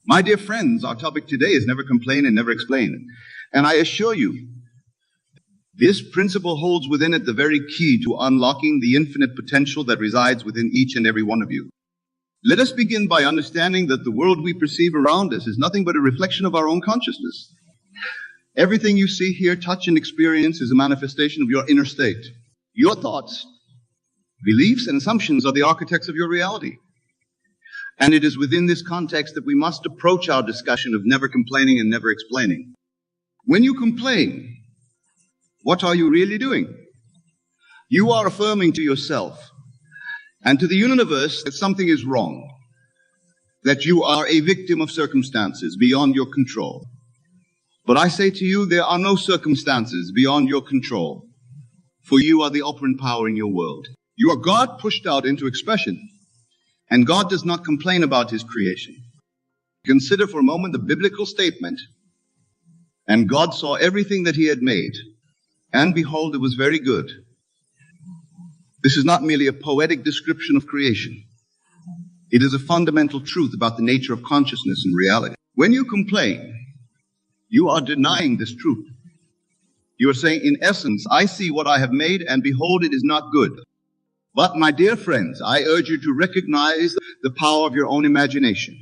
My dear friends, our topic today is never complain and never explain. And I assure you, this principle holds within it the very key to unlocking the infinite potential that resides within each and every one of you. Let us begin by understanding that the world we perceive around us is nothing but a reflection of our own consciousness. Everything you see, hear, touch, and experience is a manifestation of your inner state. Your thoughts, beliefs, and assumptions are the architects of your reality. And it is within this context that we must approach our discussion of never complaining and never explaining. When you complain, what are you really doing? You are affirming to yourself and to the universe that something is wrong, that you are a victim of circumstances beyond your control. But I say to you, there are no circumstances beyond your control, for you are the operant power in your world. You are God pushed out into expression, and God does not complain about his creation. Consider for a moment the biblical statement, and God saw everything that he had made, and behold, it was very good. This is not merely a poetic description of creation. It is a fundamental truth about the nature of consciousness and reality. When you complain, you are denying this truth. You are saying, in essence, I see what I have made, and behold, it is not good. But, my dear friends, I urge you to recognize the power of your own imagination.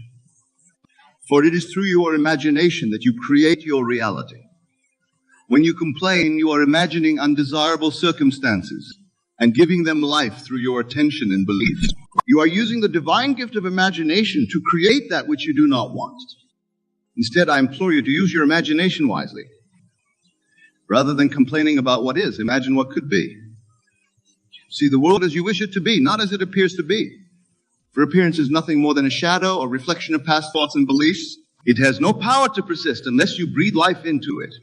For it is through your imagination that you create your reality. When you complain, you are imagining undesirable circumstances and giving them life through your attention and belief. You are using the divine gift of imagination to create that which you do not want. Instead, I implore you to use your imagination wisely. Rather than complaining about what is, imagine what could be. See the world as you wish it to be, not as it appears to be. For appearance is nothing more than a shadow or reflection of past thoughts and beliefs. It has no power to persist unless you breathe life into it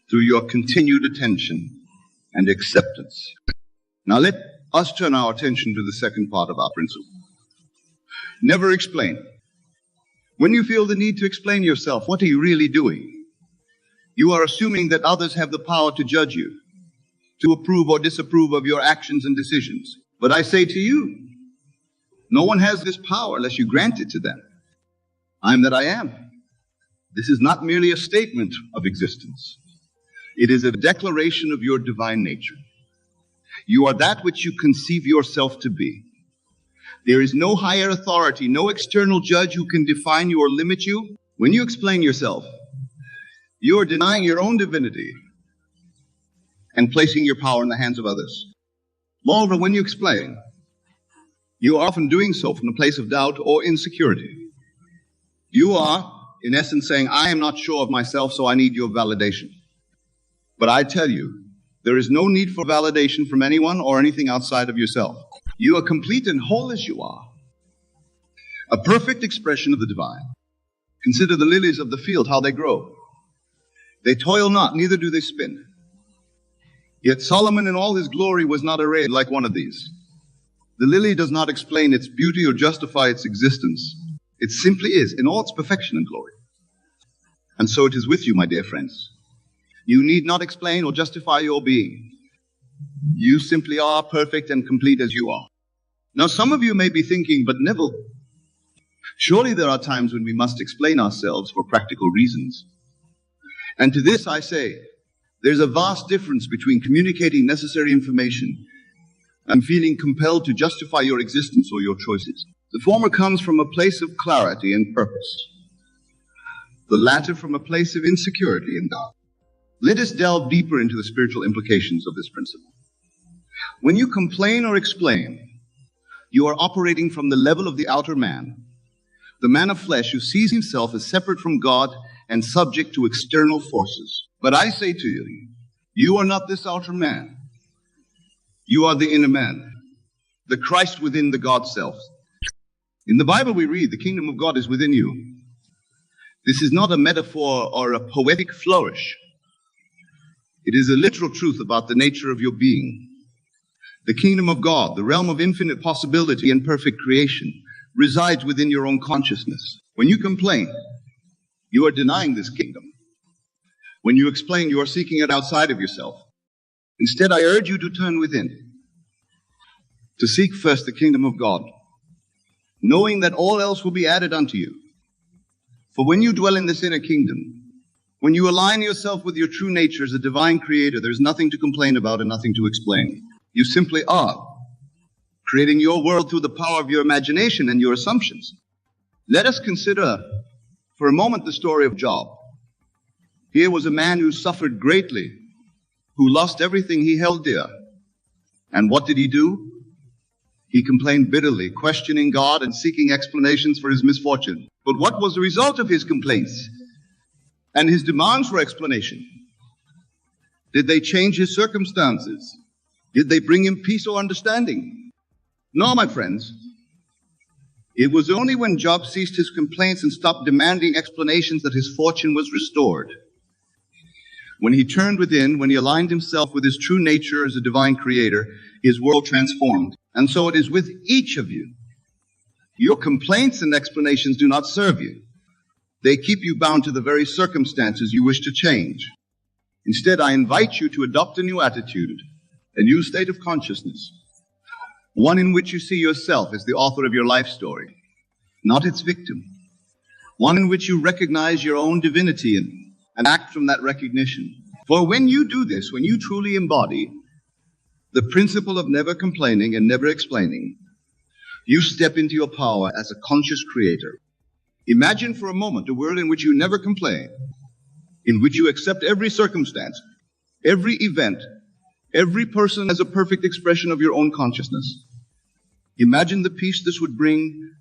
through your continued attention and acceptance. Now let us turn our attention to the second part of our principle. Never explain. When you feel the need to explain yourself, what are you really doing? You are assuming that others have the power to judge you, to approve or disapprove of your actions and decisions. But I say to you, no one has this power unless you grant it to them. I am that I am. This is not merely a statement of existence. It is a declaration of your divine nature. You are that which you conceive yourself to be. There is no higher authority, no external judge who can define you or limit you. When you explain yourself, you are denying your own divinity and placing your power in the hands of others. Moreover, when you explain, you are often doing so from a place of doubt or insecurity. You are, in essence, saying, I am not sure of myself, so I need your validation. But I tell you, there is no need for validation from anyone or anything outside of yourself. You are complete and whole as you are, a perfect expression of the divine. Consider the lilies of the field, how they grow. They toil not, neither do they spin. Yet Solomon in all his glory was not arrayed like one of these. The lily does not explain its beauty or justify its existence. It simply is, in all its perfection and glory. And so it is with you, my dear friends. You need not explain or justify your being. You simply are perfect and complete as you are. Now, some of you may be thinking, but Neville, surely there are times when we must explain ourselves for practical reasons. And to this I say, there's a vast difference between communicating necessary information and feeling compelled to justify your existence or your choices. The former comes from a place of clarity and purpose. The latter from a place of insecurity and doubt. Let us delve deeper into the spiritual implications of this principle. When you complain or explain, you are operating from the level of the outer man, the man of flesh who sees himself as separate from God and subject to external forces. But I say to you, you are not this outer man. You are the inner man, the Christ within the God self. In the Bible we read, the kingdom of God is within you. This is not a metaphor or a poetic flourish. It is a literal truth about the nature of your being. The kingdom of God, the realm of infinite possibility and perfect creation, resides within your own consciousness. When you complain, you are denying this kingdom. When you explain, you are seeking it outside of yourself. Instead, I urge you to turn within, to seek first the kingdom of God, knowing that all else will be added unto you. For when you dwell in this inner kingdom, when you align yourself with your true nature as a divine creator, there's nothing to complain about and nothing to explain. You simply are, creating your world through the power of your imagination and your assumptions. Let us consider for a moment the story of Job. Here was a man who suffered greatly, who lost everything he held dear. And what did he do? He complained bitterly, questioning God and seeking explanations for his misfortune. But what was the result of his complaints and his demands for explanation? Did they change his circumstances? Did they bring him peace or understanding? No, my friends. It was only when Job ceased his complaints and stopped demanding explanations that his fortune was restored. When he turned within, when he aligned himself with his true nature as a divine creator, his world transformed. And so it is with each of you. Your complaints and explanations do not serve you. They keep you bound to the very circumstances you wish to change. Instead, I invite you to adopt a new attitude, a new state of consciousness, one in which you see yourself as the author of your life story, not its victim, one in which you recognize your own divinity and act from that recognition. For when you do this, when you truly embody the principle of never complaining and never explaining, you step into your power as a conscious creator. Imagine for a moment a world in which you never complain, in which you accept every circumstance, every event, every person as a perfect expression of your own consciousness. Imagine the peace this would bring,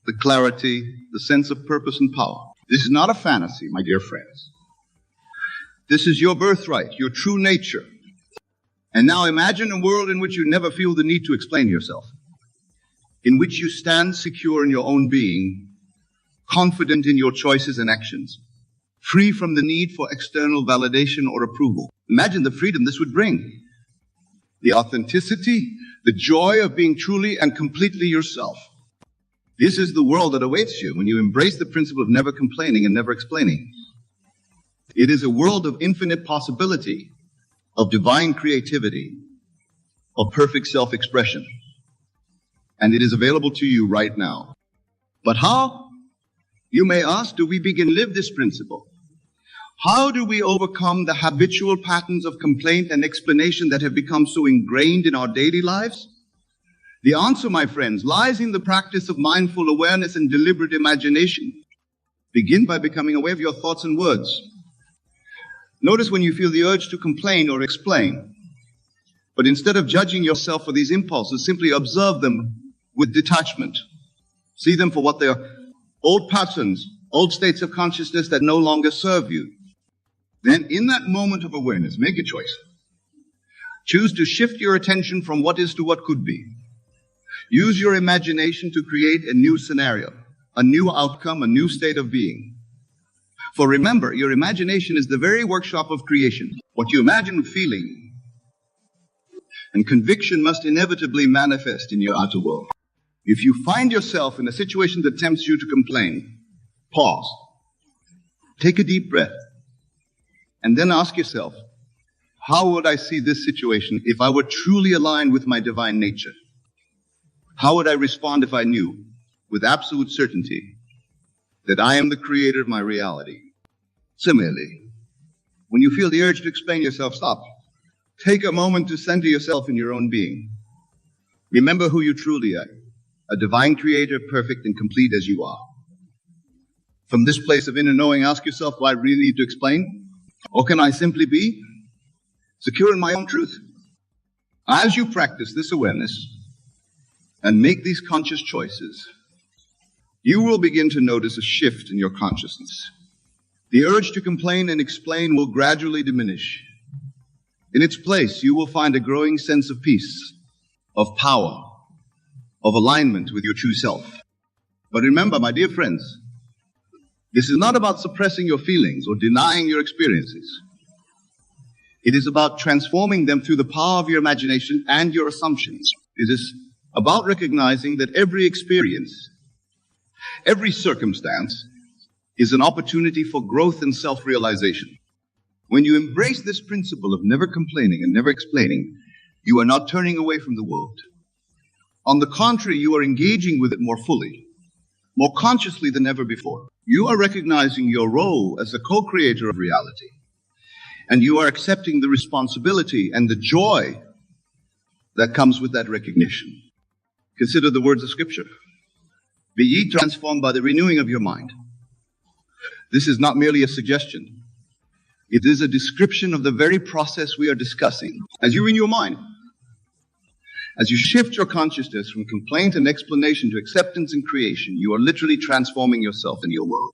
the clarity, the sense of purpose and power. This is not a fantasy, my dear friends. This is your birthright, your true nature. And now imagine a world in which you never feel the need to explain yourself, in which you stand secure in your own being, confident in your choices and actions, free from the need for external validation or approval. Imagine the freedom this would bring, the authenticity, the joy of being truly and completely yourself. This is the world that awaits you when you embrace the principle of never complaining and never explaining. It is a world of infinite possibility, of divine creativity, of perfect self-expression. And it is available to you right now. But how, you may ask, do we begin to live this principle? How do we overcome the habitual patterns of complaint and explanation that have become so ingrained in our daily lives? The answer, my friends, lies in the practice of mindful awareness and deliberate imagination. Begin by becoming aware of your thoughts and words. Notice when you feel the urge to complain or explain. But instead of judging yourself for these impulses, simply observe them with detachment. See them for what they are, old patterns, old states of consciousness that no longer serve you. Then in that moment of awareness, make a choice. Choose to shift your attention from what is to what could be. Use your imagination to create a new scenario, a new outcome, a new state of being. For remember, your imagination is the very workshop of creation. What you imagine with feeling and conviction must inevitably manifest in your outer world. If you find yourself in a situation that tempts you to complain, pause, take a deep breath, and then ask yourself, how would I see this situation if I were truly aligned with my divine nature? How would I respond if I knew, with absolute certainty, that I am the creator of my reality? Similarly, when you feel the urge to explain yourself, stop. Take a moment to center yourself in your own being. Remember who you truly are, a divine creator, perfect and complete as you are. From this place of inner knowing, ask yourself, do I really need to explain? Or can I simply be secure in my own truth? As you practice this awareness and make these conscious choices, you will begin to notice a shift in your consciousness. The urge to complain and explain will gradually diminish. In its place, you will find a growing sense of peace, of power, of alignment with your true self. But remember, my dear friends, this is not about suppressing your feelings or denying your experiences. It is about transforming them through the power of your imagination and your assumptions. It is about recognizing that every experience, every circumstance is an opportunity for growth and self-realization. When you embrace this principle of never complaining and never explaining, you are not turning away from the world. On the contrary, you are engaging with it more fully, more consciously than ever before. You are recognizing your role as a co-creator of reality, and you are accepting the responsibility and the joy that comes with that recognition. Consider the words of Scripture. Be ye transformed by the renewing of your mind. This is not merely a suggestion. It is a description of the very process we are discussing. As you renew your mind, as you shift your consciousness from complaint and explanation to acceptance and creation, you are literally transforming yourself and your world.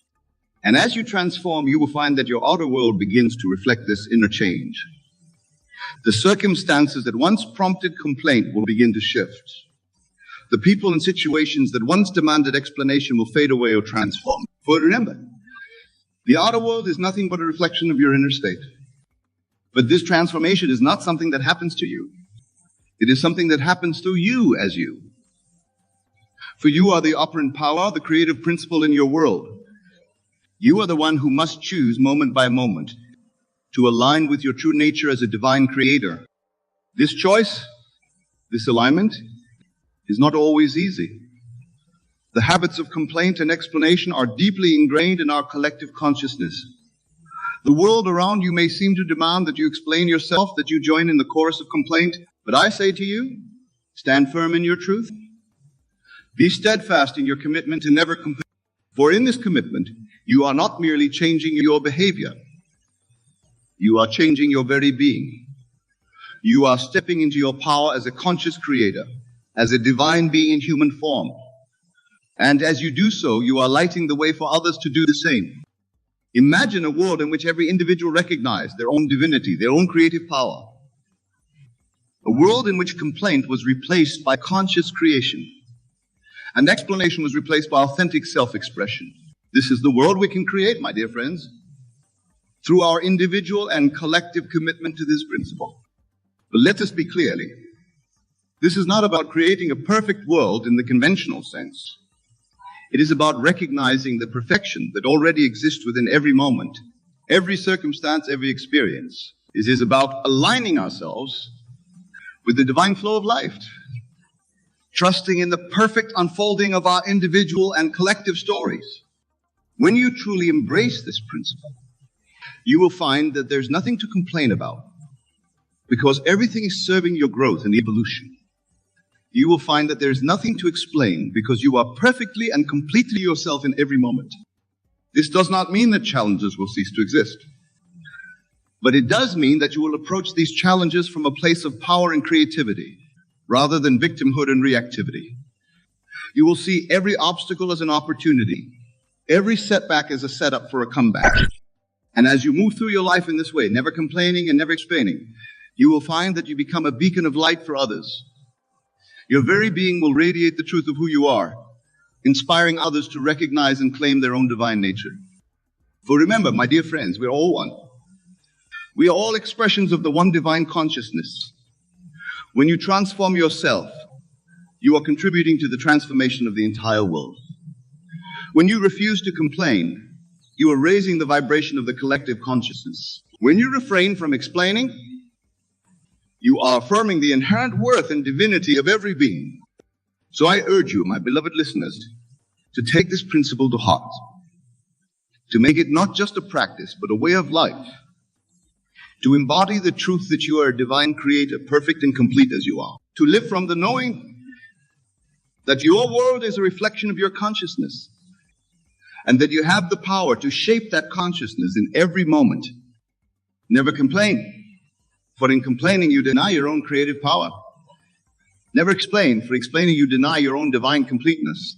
And as you transform, you will find that your outer world begins to reflect this inner change. The circumstances that once prompted complaint will begin to shift. The people and situations that once demanded explanation will fade away or transform. For remember, the outer world is nothing but a reflection of your inner state. But this transformation is not something that happens to you. It is something that happens through you as you. For you are the operant power, the creative principle in your world. You are the one who must choose moment by moment to align with your true nature as a divine creator. This choice, this alignment, is not always easy. The habits of complaint and explanation are deeply ingrained in our collective consciousness. The world around you may seem to demand that you explain yourself, that you join in the chorus of complaint, but I say to you, stand firm in your truth. Be steadfast in your commitment to never complain. For in this commitment, you are not merely changing your behavior. You are changing your very being. You are stepping into your power as a conscious creator, as a divine being in human form. And as you do so, you are lighting the way for others to do the same. Imagine a world in which every individual recognized their own divinity, their own creative power. A world in which complaint was replaced by conscious creation, and explanation was replaced by authentic self-expression. This is the world we can create, my dear friends, through our individual and collective commitment to this principle. But let us be clearly, this is not about creating a perfect world in the conventional sense. It is about recognizing the perfection that already exists within every moment, every circumstance, every experience. It is about aligning ourselves with the divine flow of life, trusting in the perfect unfolding of our individual and collective stories. When you truly embrace this principle, you will find that there's nothing to complain about, because everything is serving your growth and evolution. You will find that there's nothing to explain, because you are perfectly and completely yourself in every moment. This does not mean that challenges will cease to exist, but it does mean that you will approach these challenges from a place of power and creativity, rather than victimhood and reactivity. You will see every obstacle as an opportunity, every setback as a setup for a comeback. And as you move through your life in this way, never complaining and never explaining, you will find that you become a beacon of light for others. Your very being will radiate the truth of who you are, inspiring others to recognize and claim their own divine nature. For remember, my dear friends, we're all one. We are all expressions of the one divine consciousness. When you transform yourself, you are contributing to the transformation of the entire world. When you refuse to complain, you are raising the vibration of the collective consciousness. When you refrain from explaining, you are affirming the inherent worth and divinity of every being. So I urge you, my beloved listeners, to take this principle to heart, to make it not just a practice, but a way of life, to embody the truth that you are a divine creator, perfect and complete as you are, to live from the knowing that your world is a reflection of your consciousness, and that you have the power to shape that consciousness in every moment. Never complain, for in complaining you deny your own creative power. Never explain, for explaining you deny your own divine completeness.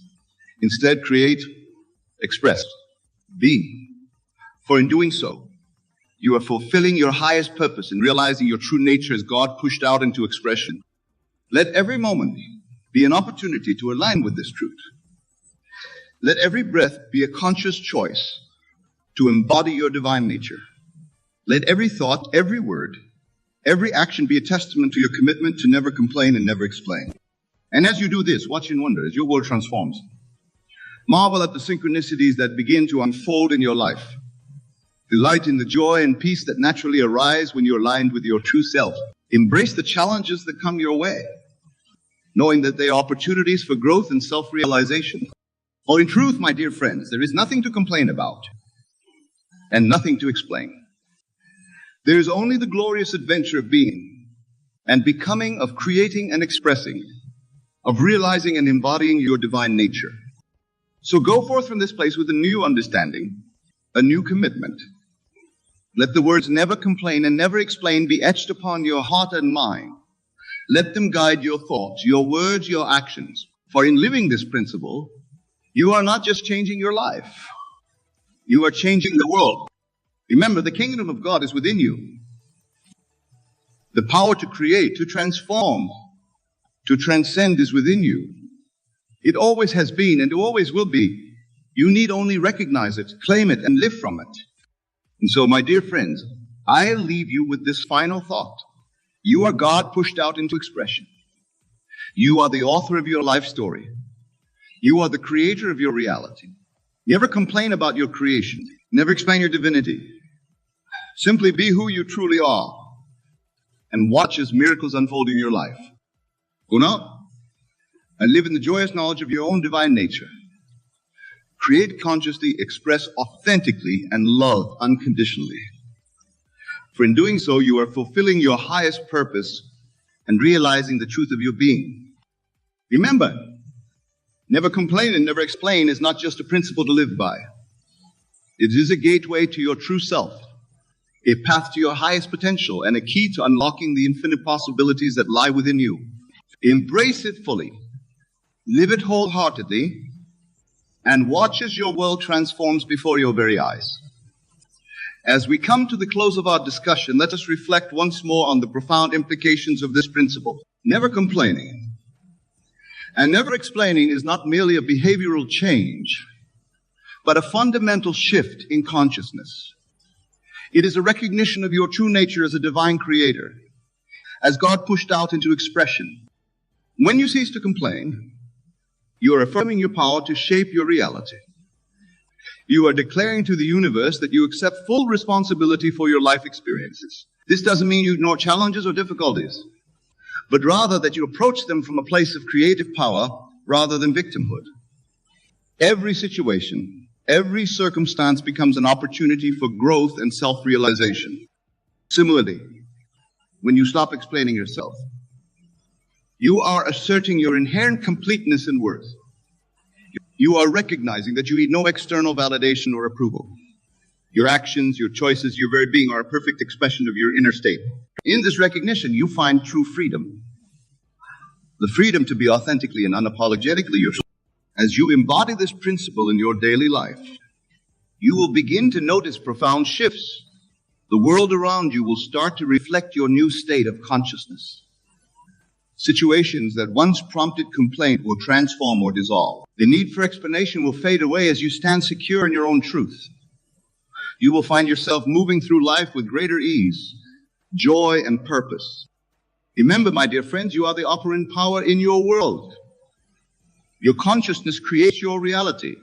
Instead, create, express, be. For in doing so, you are fulfilling your highest purpose in realizing your true nature as God pushed out into expression. Let every moment be an opportunity to align with this truth. Let every breath be a conscious choice to embody your divine nature. Let every thought, every word, every action be a testament to your commitment to never complain and never explain. And as you do this, watch and wonder as your world transforms. Marvel at the synchronicities that begin to unfold in your life. Delight in the joy and peace that naturally arise when you're aligned with your true self. Embrace the challenges that come your way, knowing that they are opportunities for growth and self-realization. For in truth, my dear friends, there is nothing to complain about and nothing to explain. There is only the glorious adventure of being and becoming, of creating and expressing, of realizing and embodying your divine nature. So go forth from this place with a new understanding, a new commitment. Let the words never complain and never explain be etched upon your heart and mind. Let them guide your thoughts, your words, your actions. For in living this principle, you are not just changing your life, you are changing the world. Remember, the kingdom of God is within you. The power to create, to transform, to transcend is within you. It always has been and it always will be. You need only recognize it, claim it, and live from it. And so, my dear friends, I leave you with this final thought. You are God pushed out into expression. You are the author of your life story. You are the creator of your reality. Never complain about your creation. Never explain your divinity. Simply be who you truly are and watch as miracles unfold in your life. Go now and live in the joyous knowledge of your own divine nature. Create consciously, express authentically, and love unconditionally. For in doing so, you are fulfilling your highest purpose and realizing the truth of your being. Remember, never complain and never explain is not just a principle to live by. It is a gateway to your true self, a path to your highest potential, and a key to unlocking the infinite possibilities that lie within you. Embrace it fully, live it wholeheartedly, and watch as your world transforms before your very eyes. As we come to the close of our discussion, let us reflect once more on the profound implications of this principle. Never complaining and never explaining is not merely a behavioral change, but a fundamental shift in consciousness. It is a recognition of your true nature as a divine creator, as God pushed out into expression. When you cease to complain, you are affirming your power to shape your reality. You are declaring to the universe that you accept full responsibility for your life experiences. This doesn't mean you ignore challenges or difficulties, but rather that you approach them from a place of creative power rather than victimhood. Every situation, every circumstance becomes an opportunity for growth and self-realization. Similarly, when you stop explaining yourself, you are asserting your inherent completeness and worth. You are recognizing that you need no external validation or approval. Your actions, your choices, your very being are a perfect expression of your inner state. In this recognition, you find true freedom. The freedom to be authentically and unapologetically yourself. As you embody this principle in your daily life, you will begin to notice profound shifts. The world around you will start to reflect your new state of consciousness. Situations that once prompted complaint will transform or dissolve. The need for explanation will fade away as you stand secure in your own truth. You will find yourself moving through life with greater ease, joy, and purpose. Remember, my dear friends, you are the operant power in your world. Your consciousness creates your reality.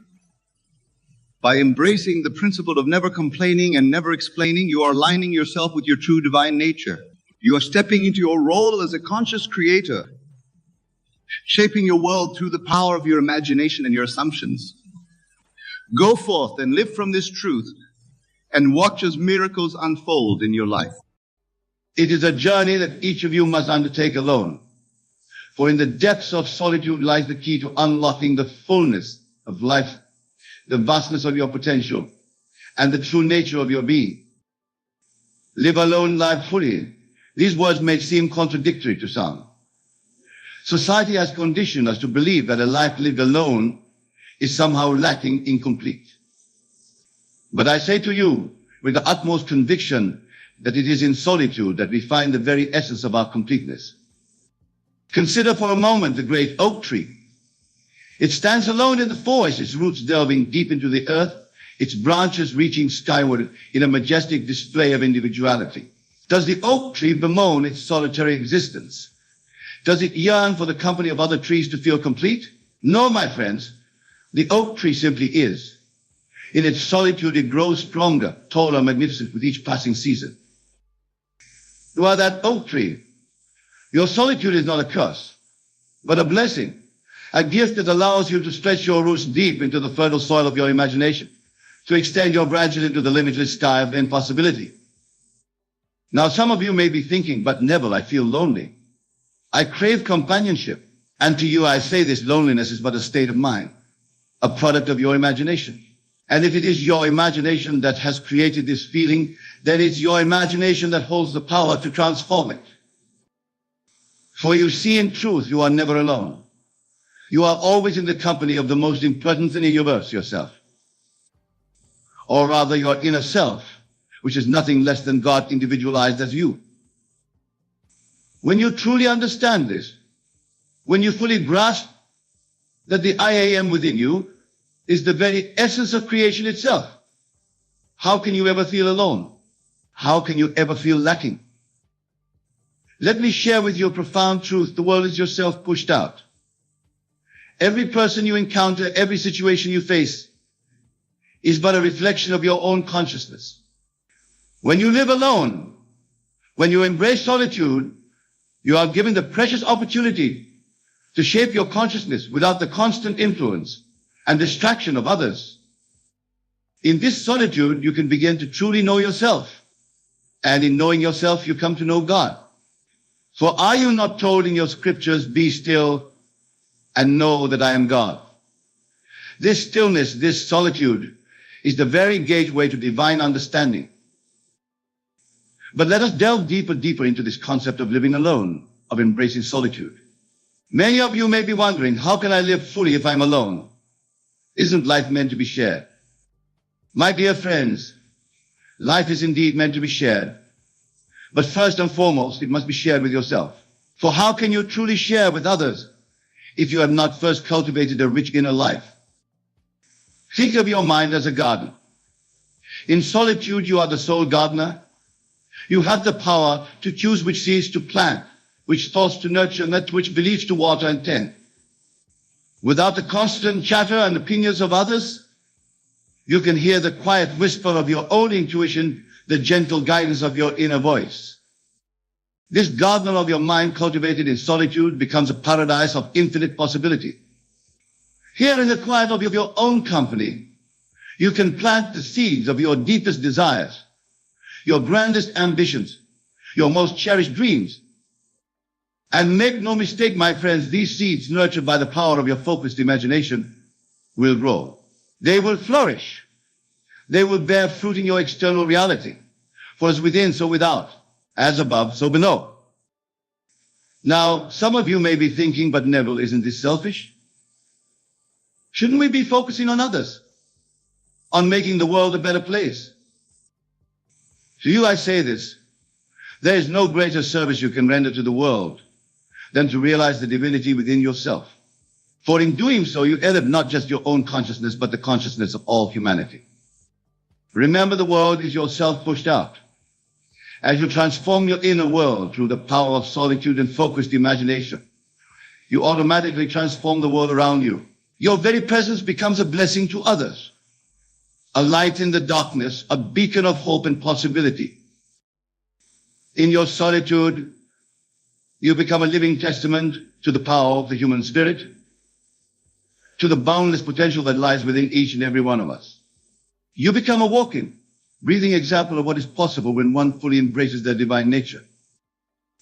By embracing the principle of never complaining and never explaining, you are aligning yourself with your true divine nature. You are stepping into your role as a conscious creator, shaping your world through the power of your imagination and your assumptions. Go forth and live from this truth and watch as miracles unfold in your life. It is a journey that each of you must undertake alone. For in the depths of solitude lies the key to unlocking the fullness of life, the vastness of your potential, and the true nature of your being. Live alone, life fully. These words may seem contradictory to some. Society has conditioned us to believe that a life lived alone is somehow lacking, incomplete. But I say to you, with the utmost conviction, that it is in solitude that we find the very essence of our completeness. Consider for a moment the great oak tree. It stands alone in the forest, its roots delving deep into the earth, its branches reaching skyward in a majestic display of individuality. Does the oak tree bemoan its solitary existence? Does it yearn for the company of other trees to feel complete? No, my friends. The oak tree simply is. In its solitude, it grows stronger, taller, magnificent with each passing season. You are that oak tree. Your solitude is not a curse, but a blessing. a gift that allows you to stretch your roots deep into the fertile soil of your imagination, to extend your branches into the limitless sky of impossibility. Now, some of you may be thinking, but Neville, I feel lonely. I crave companionship. And to you, I say this loneliness is but a state of mind, a product of your imagination. And if it is your imagination that has created this feeling, then it's your imagination that holds the power to transform it. For you see, in truth, you are never alone. You are always in the company of the most important thing in the universe, yourself. Or rather, your inner self, which is nothing less than God individualized as you. When you truly understand this, when you fully grasp that the I am within you is the very essence of creation itself, how can you ever feel alone? How can you ever feel lacking? Let me share with you a profound truth. The world is yourself pushed out. Every person you encounter, every situation you face is but a reflection of your own consciousness. When you live alone, when you embrace solitude, you are given the precious opportunity to shape your consciousness without the constant influence and distraction of others. In this solitude, you can begin to truly know yourself. And in knowing yourself, you come to know God. For are you not told in your scriptures, be still and know that I am God? This stillness, this solitude, is the very gateway to divine understanding. But let us delve deeper into this concept of living alone, of embracing solitude. Many of you may be wondering, how can I live fully if I'm alone? Isn't life meant to be shared? My dear friends, life is indeed meant to be shared. But first and foremost, it must be shared with yourself. For how can you truly share with others if you have not first cultivated a rich inner life? Think of your mind as a garden. In solitude, you are the sole gardener. You have the power to choose which seeds to plant, which thoughts to nurture, and which beliefs to water and tend. Without the constant chatter and opinions of others, you can hear the quiet whisper of your own intuition, the gentle guidance of your inner voice. This garden of your mind cultivated in solitude becomes a paradise of infinite possibility. Here in the quiet of your own company, you can plant the seeds of your deepest desires, your grandest ambitions, your most cherished dreams. And make no mistake, my friends, these seeds, nurtured by the power of your focused imagination, will grow. They will flourish. They will bear fruit in your external reality. For as within, so without. As above, so below. Now, some of you may be thinking, but Neville, isn't this selfish? Shouldn't we be focusing on others? On making the world a better place? To you I say this. There is no greater service you can render to the world than to realize the divinity within yourself. For in doing so, you elevate not just your own consciousness, but the consciousness of all humanity. Remember, the world is yourself pushed out. As you transform your inner world through the power of solitude and focused imagination, you automatically transform the world around you. Your very presence becomes a blessing to others, a light in the darkness, a beacon of hope and possibility. In your solitude, you become a living testament to the power of the human spirit, to the boundless potential that lies within each and every one of us. You become a walking, breathing example of what is possible when one fully embraces their divine nature.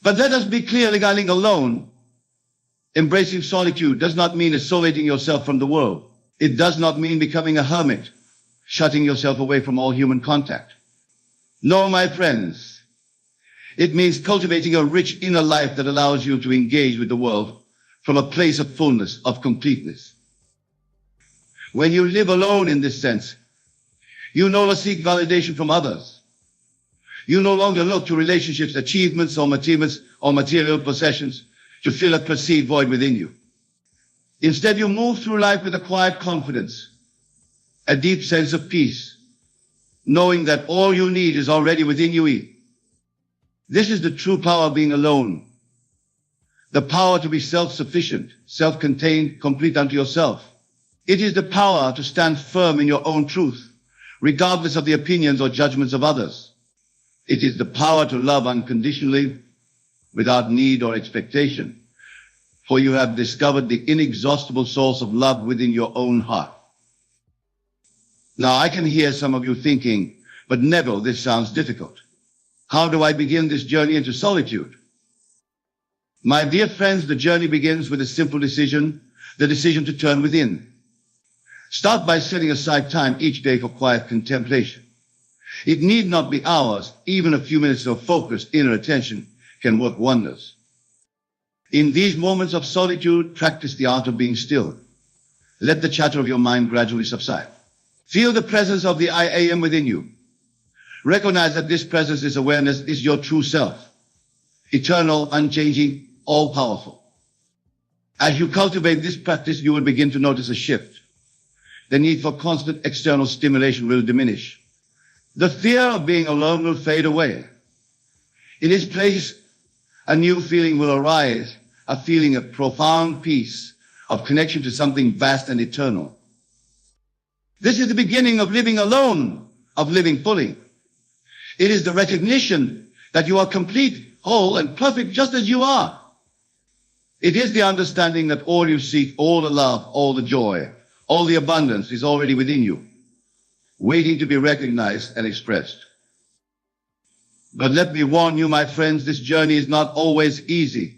But let us be clear, regarding alone, embracing solitude does not mean isolating yourself from the world. It does not mean becoming a hermit, shutting yourself away from all human contact. No, my friends, it means cultivating a rich inner life that allows you to engage with the world from a place of fullness, of completeness. When you live alone in this sense, you no longer seek validation from others. You no longer look to relationships, achievements, or material possessions to fill a perceived void within you. Instead, you move through life with a quiet confidence, a deep sense of peace, knowing that all you need is already within you. This is the true power of being alone. The power to be self-sufficient, self-contained, complete unto yourself. It is the power to stand firm in your own truth, regardless of the opinions or judgments of others. It is the power to love unconditionally, without need or expectation. for you have discovered the inexhaustible source of love within your own heart. Now, I can hear some of you thinking, but Neville, this sounds difficult. How do I begin this journey into solitude? My dear friends, the journey begins with a simple decision, the decision to turn within. Start by setting aside time each day for quiet contemplation. It need not be hours. Even a few minutes of focused inner attention can work wonders. In these moments of solitude, practice the art of being still. Let the chatter of your mind gradually subside. Feel the presence of the I am within you. Recognize that this presence, this awareness, is your true self. Eternal, unchanging, all-powerful. As you cultivate this practice, you will begin to notice a shift. The need for constant external stimulation will diminish. The fear of being alone will fade away. In its place, a new feeling will arise, a feeling of profound peace, of connection to something vast and eternal. This is the beginning of living alone, of living fully. It is the recognition that you are complete, whole, and perfect just as you are. It is the understanding that all you seek, all the love, all the joy, all the abundance is already within you, waiting to be recognized and expressed. But let me warn you, my friends, this journey is not always easy.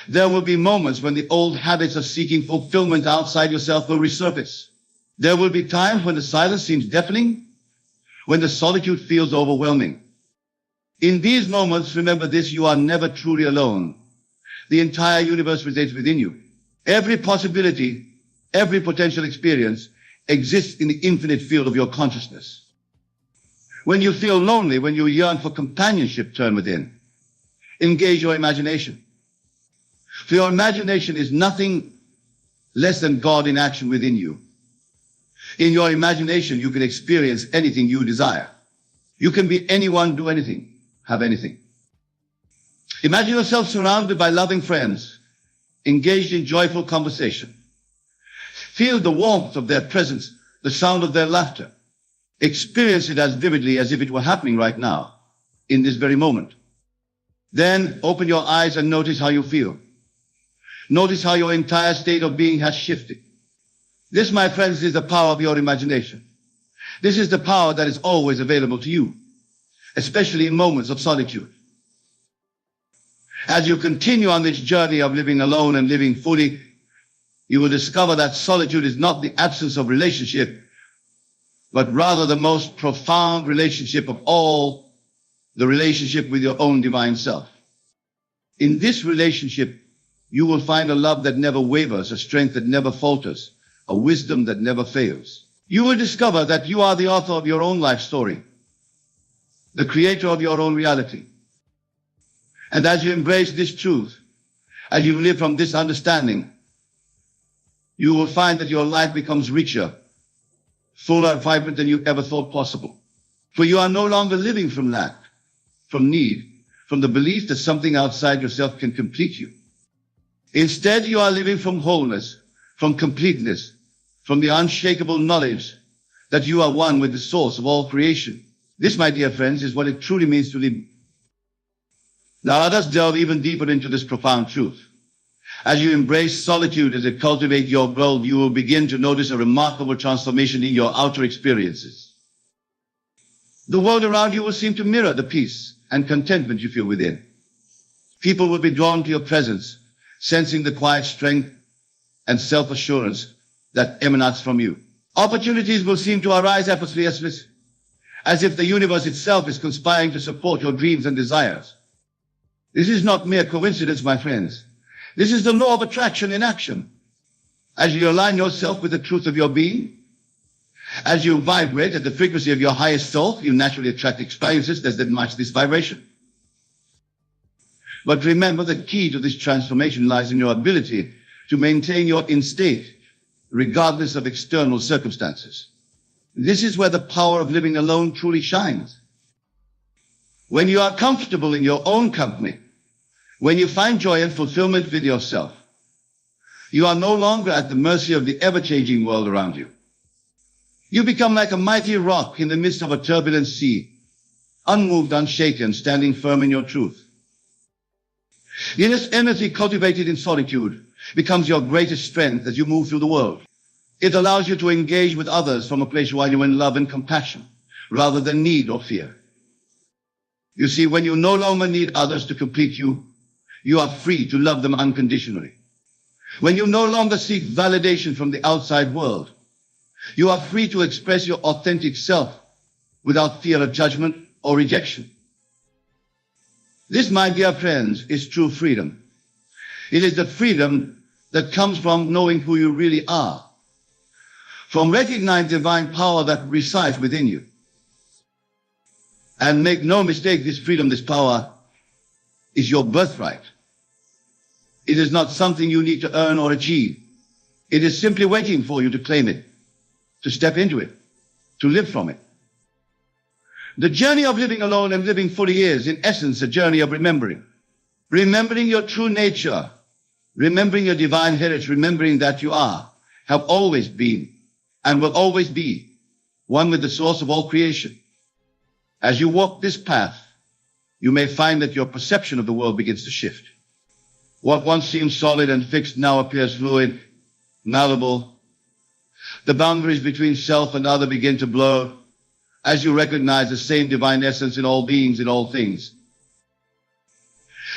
There will be moments when the old habits of seeking fulfillment outside yourself will resurface. There will be times when the silence seems deafening, when the solitude feels overwhelming. In these moments, remember this: you are never truly alone. The entire universe resides within you. Every possibility, every potential experience exists in the infinite field of your consciousness. When you feel lonely, when you yearn for companionship, turn within. Engage your imagination. For your imagination is nothing less than God in action within you. In your imagination, you can experience anything you desire. You can be anyone, do anything, have anything. Imagine yourself surrounded by loving friends, engaged in joyful conversation. Feel the warmth of their presence, the sound of their laughter. Experience it as vividly as if it were happening right now, in this very moment. Then open your eyes and notice how you feel. Notice how your entire state of being has shifted. This, my friends, is the power of your imagination. This is the power that is always available to you, especially in moments of solitude. As you continue on this journey of living alone and living fully, you will discover that solitude is not the absence of relationship, but rather the most profound relationship of all, the relationship with your own divine self. In this relationship, you will find a love that never wavers, a strength that never falters, a wisdom that never fails. You will discover that you are the author of your own life story, the creator of your own reality. And as you embrace this truth, as you live from this understanding, you will find that your life becomes richer, fuller and vibrant than you ever thought possible. For you are no longer living from lack, from need, from the belief that something outside yourself can complete you. Instead, you are living from wholeness, from completeness, from the unshakable knowledge that you are one with the source of all creation. This, my dear friends, is what it truly means to live. Now let us delve even deeper into this profound truth. As you embrace solitude, as you cultivate your world, you will begin to notice a remarkable transformation in your outer experiences. The world around you will seem to mirror the peace and contentment you feel within. People will be drawn to your presence, sensing the quiet strength and self-assurance that emanates from you. Opportunities will seem to arise effortlessly, as if the universe itself is conspiring to support your dreams and desires. This is not mere coincidence, my friends. This is the law of attraction in action. As you align yourself with the truth of your being, as you vibrate at the frequency of your highest self, you naturally attract experiences that match this vibration. But remember, the key to this transformation lies in your ability to maintain your inner state, regardless of external circumstances. This is where the power of living alone truly shines. When you are comfortable in your own company, when you find joy and fulfillment with yourself, you are no longer at the mercy of the ever-changing world around you. You become like a mighty rock in the midst of a turbulent sea, unmoved, unshaken, standing firm in your truth. This empathy cultivated in solitude becomes your greatest strength as you move through the world. It allows you to engage with others from a place where you in love and compassion, rather than need or fear. You see, when you no longer need others to complete you, you are free to love them unconditionally. When you no longer seek validation from the outside world, you are free to express your authentic self without fear of judgment or rejection. This, my dear friends, is true freedom. It is the freedom that comes from knowing who you really are, from recognizing divine power that resides within you. And make no mistake, this freedom, this power is your birthright. It is not something you need to earn or achieve. It is simply waiting for you to claim it, to step into it, to live from it. The journey of living alone and living fully is, in essence, a journey of remembering. Remembering your true nature, remembering your divine heritage, remembering that you are, have always been, and will always be, one with the source of all creation. As you walk this path, you may find that your perception of the world begins to shift. What once seemed solid and fixed now appears fluid, malleable. The boundaries between self and other begin to blur as you recognize the same divine essence in all beings, in all things.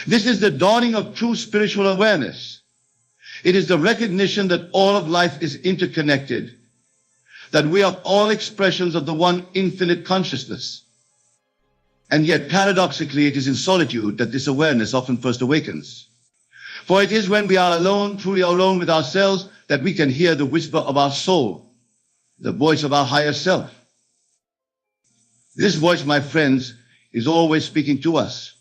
This is the dawning of true spiritual awareness. It is the recognition that all of life is interconnected, that we are all expressions of the one infinite consciousness. And yet, paradoxically, it is in solitude that this awareness often first awakens. For it is when we are alone, truly alone with ourselves, that we can hear the whisper of our soul, the voice of our higher self. This voice, my friends, is always speaking to us.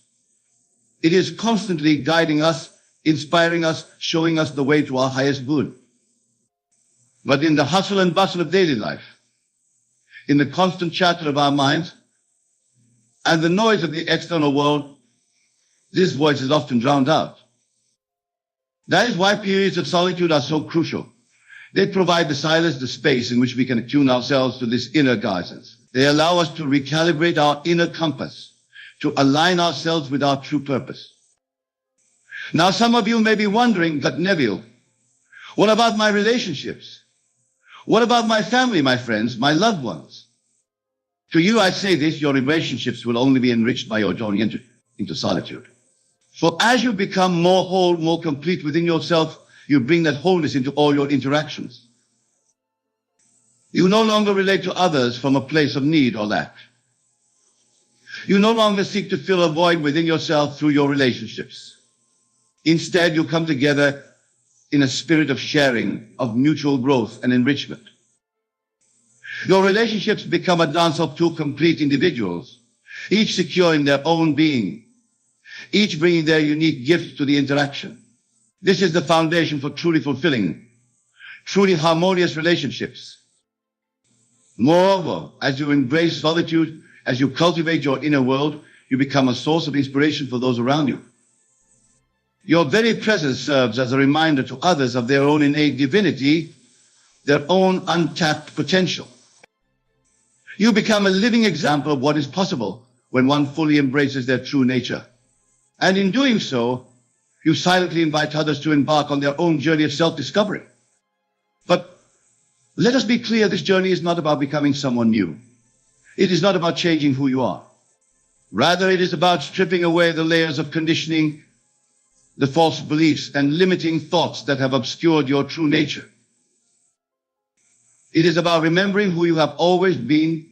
It is constantly guiding us, inspiring us, showing us the way to our highest good. But in the hustle and bustle of daily life, in the constant chatter of our minds, and the noise of the external world, this voice is often drowned out. That is why periods of solitude are so crucial. They provide the silence, the space in which we can attune ourselves to this inner guidance. They allow us to recalibrate our inner compass, to align ourselves with our true purpose. Now, some of you may be wondering, but Neville, what about my relationships? What about my family, my friends, my loved ones? To you, I say this, your relationships will only be enriched by your journey into solitude. For as you become more whole, more complete within yourself, you bring that wholeness into all your interactions. You no longer relate to others from a place of need or lack. You no longer seek to fill a void within yourself through your relationships. Instead, you come together in a spirit of sharing, of mutual growth and enrichment. Your relationships become a dance of two complete individuals, each secure in their own being, each bringing their unique gift to the interaction. This is the foundation for truly fulfilling, truly harmonious relationships. Moreover, as you embrace solitude, as you cultivate your inner world, you become a source of inspiration for those around you. Your very presence serves as a reminder to others of their own innate divinity, their own untapped potential. You become a living example of what is possible when one fully embraces their true nature. And in doing so, you silently invite others to embark on their own journey of self-discovery. But let us be clear, this journey is not about becoming someone new. It is not about changing who you are. Rather, it is about stripping away the layers of conditioning, the false beliefs and limiting thoughts that have obscured your true nature. It is about remembering who you have always been,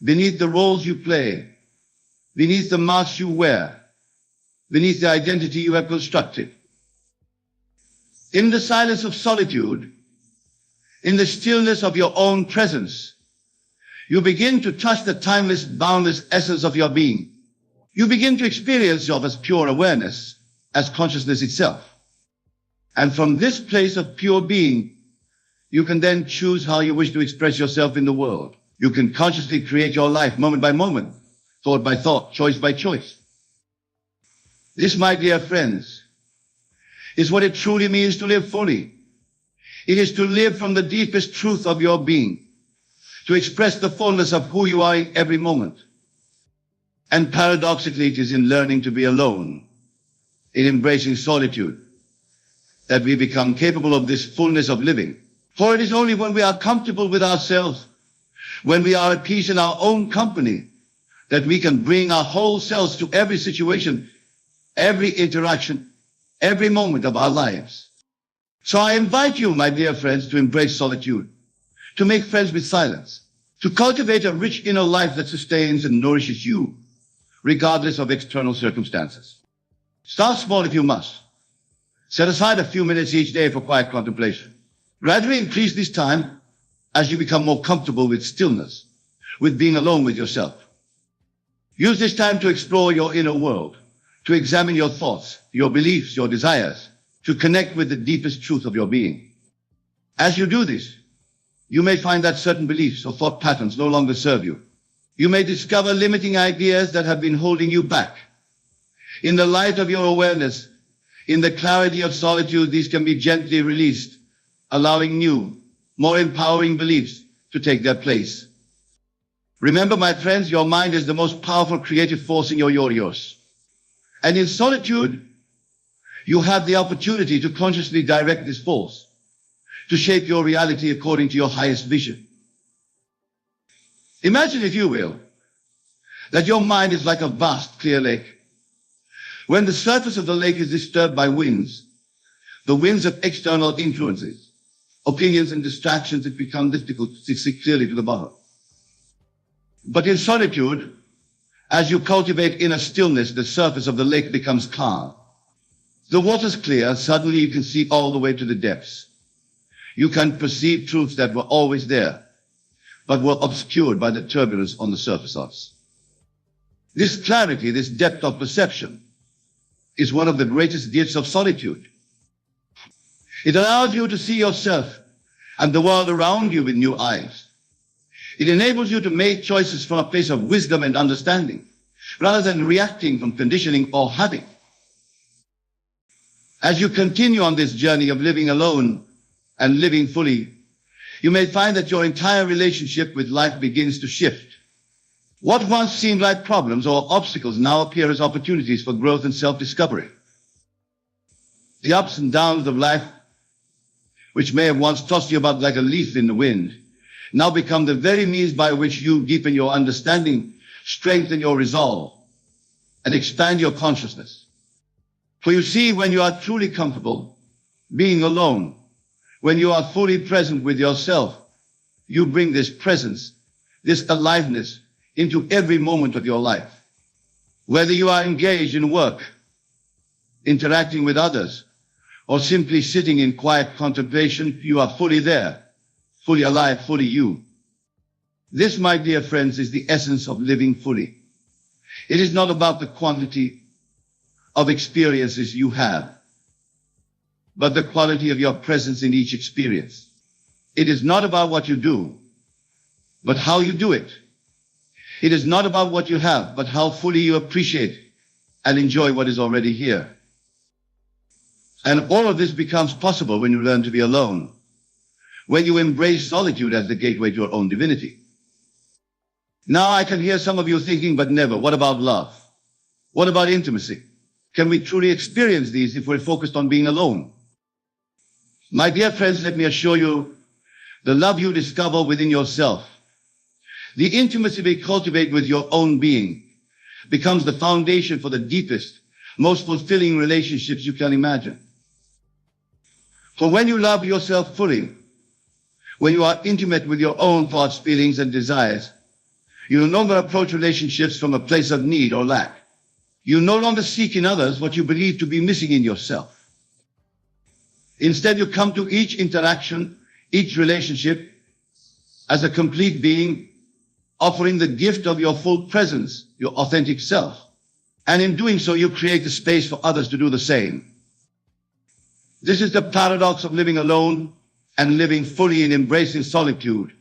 beneath the roles you play, beneath the masks you wear, beneath the identity you have constructed. In the silence of solitude, in the stillness of your own presence, you begin to touch the timeless, boundless essence of your being. You begin to experience yourself as pure awareness, as consciousness itself. And from this place of pure being, you can then choose how you wish to express yourself in the world. You can consciously create your life moment by moment, thought by thought, choice by choice. This, my dear friends, is what it truly means to live fully. It is to live from the deepest truth of your being, to express the fullness of who you are in every moment. And paradoxically, it is in learning to be alone in embracing solitude that we become capable of this fullness of living. For it is only when we are comfortable with ourselves, when we are at peace in our own company, that we can bring our whole selves to every situation, every interaction, every moment of our lives. So I invite you, my dear friends, to embrace solitude, to make friends with silence, to cultivate a rich inner life that sustains and nourishes you, regardless of external circumstances. Start small if you must. Set aside a few minutes each day for quiet contemplation. Gradually increase this time as you become more comfortable with stillness, with being alone with yourself. Use this time to explore your inner world, to examine your thoughts, your beliefs, your desires, to connect with the deepest truth of your being. As you do this, you may find that certain beliefs or thought patterns no longer serve you. You may discover limiting ideas that have been holding you back. In the light of your awareness, in the clarity of solitude, these can be gently released, allowing new, more empowering beliefs to take their place. Remember, my friends, your mind is the most powerful creative force in your universe. And in solitude, you have the opportunity to consciously direct this force, to shape your reality according to your highest vision. Imagine, if you will, that your mind is like a vast, clear lake. When the surface of the lake is disturbed by winds, the winds of external influences, opinions and distractions, it becomes difficult to see clearly to the bottom. But in solitude, as you cultivate inner stillness, the surface of the lake becomes calm. The water's clear, suddenly you can see all the way to the depths. You can perceive truths that were always there, but were obscured by the turbulence on the surface of us. This clarity, this depth of perception, is one of the greatest gifts of solitude. It allows you to see yourself and the world around you with new eyes. It enables you to make choices from a place of wisdom and understanding, rather than reacting from conditioning or habit. As you continue on this journey of living alone and living fully, you may find that your entire relationship with life begins to shift. What once seemed like problems or obstacles now appear as opportunities for growth and self-discovery. The ups and downs of life, which may have once tossed you about like a leaf in the wind, now become the very means by which you deepen your understanding, strengthen your resolve, and expand your consciousness. For you see, when you are truly comfortable being alone, when you are fully present with yourself, you bring this presence, this aliveness into every moment of your life. Whether you are engaged in work, interacting with others, or simply sitting in quiet contemplation, you are fully there, fully alive, fully you. This, my dear friends, is the essence of living fully. It is not about the quantity of experiences you have, but the quality of your presence in each experience. It is not about what you do, but how you do it. It is not about what you have, but how fully you appreciate and enjoy what is already here. And all of this becomes possible when you learn to be alone, when you embrace solitude as the gateway to your own divinity. Now I can hear some of you thinking, but never, what about love? What about intimacy? Can we truly experience these if we're focused on being alone? My dear friends, let me assure you, the love you discover within yourself, the intimacy we cultivate with your own being, becomes the foundation for the deepest, most fulfilling relationships you can imagine. For when you love yourself fully, when you are intimate with your own thoughts, feelings, and desires, you no longer approach relationships from a place of need or lack. You no longer seek in others what you believe to be missing in yourself. Instead, you come to each interaction, each relationship, as a complete being, offering the gift of your full presence, your authentic self. And in doing so, you create the space for others to do the same. This is the paradox of living alone and living fully in embracing solitude,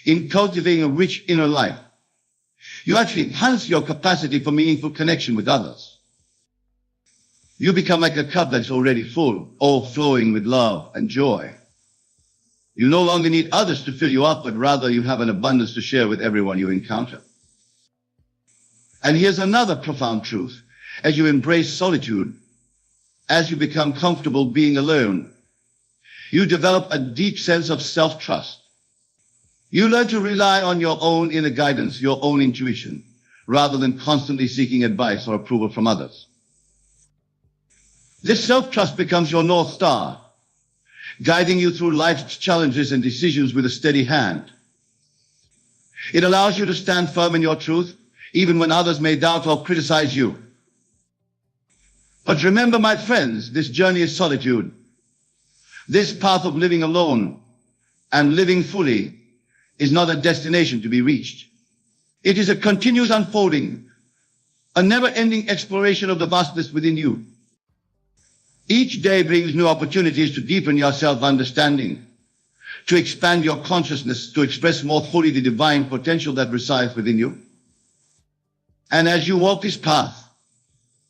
in cultivating a rich inner life. You actually enhance your capacity for meaningful connection with others. You become like a cup that's already full, overflowing with love and joy. You no longer need others to fill you up, but rather you have an abundance to share with everyone you encounter. And here's another profound truth. As you embrace solitude, as you become comfortable being alone, you develop a deep sense of self-trust. You learn to rely on your own inner guidance, your own intuition, rather than constantly seeking advice or approval from others. This self-trust becomes your North Star, guiding you through life's challenges and decisions with a steady hand. It allows you to stand firm in your truth, even when others may doubt or criticize you. But remember, my friends, this journey is solitude. This path of living alone and living fully is not a destination to be reached. It is a continuous unfolding, a never-ending exploration of the vastness within you. Each day brings new opportunities to deepen your self-understanding, to expand your consciousness, to express more fully the divine potential that resides within you. And as you walk this path,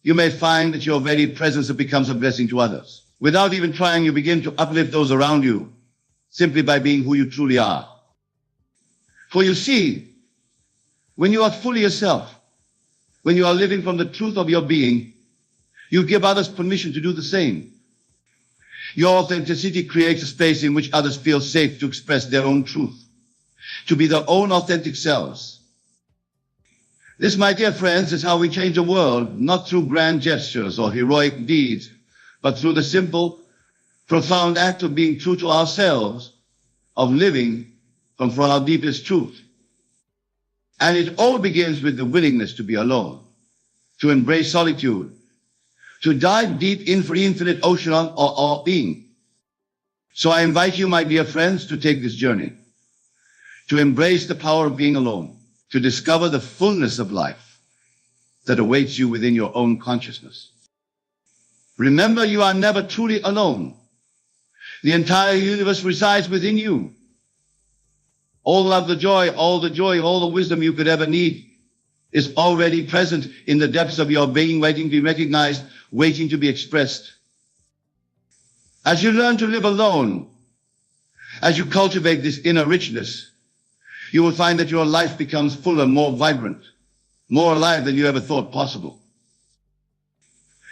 you may find that your very presence becomes a blessing to others. Without even trying, you begin to uplift those around you, simply by being who you truly are. For you see, when you are fully yourself, when you are living from the truth of your being, you give others permission to do the same. Your authenticity creates a space in which others feel safe to express their own truth, to be their own authentic selves. This, my dear friends, is how we change the world, not through grand gestures or heroic deeds, but through the simple, profound act of being true to ourselves, of living from our deepest truth. And it all begins with the willingness to be alone, to embrace solitude, to dive deep into the infinite ocean of being. So I invite you, my dear friends, to take this journey, to embrace the power of being alone, to discover the fullness of life that awaits you within your own consciousness. Remember, you are never truly alone. The entire universe resides within you. All of the joy, all the wisdom you could ever need is already present in the depths of your being, waiting to be recognized, waiting to be expressed. As you learn to live alone, as you cultivate this inner richness, you will find that your life becomes fuller, more vibrant, more alive than you ever thought possible.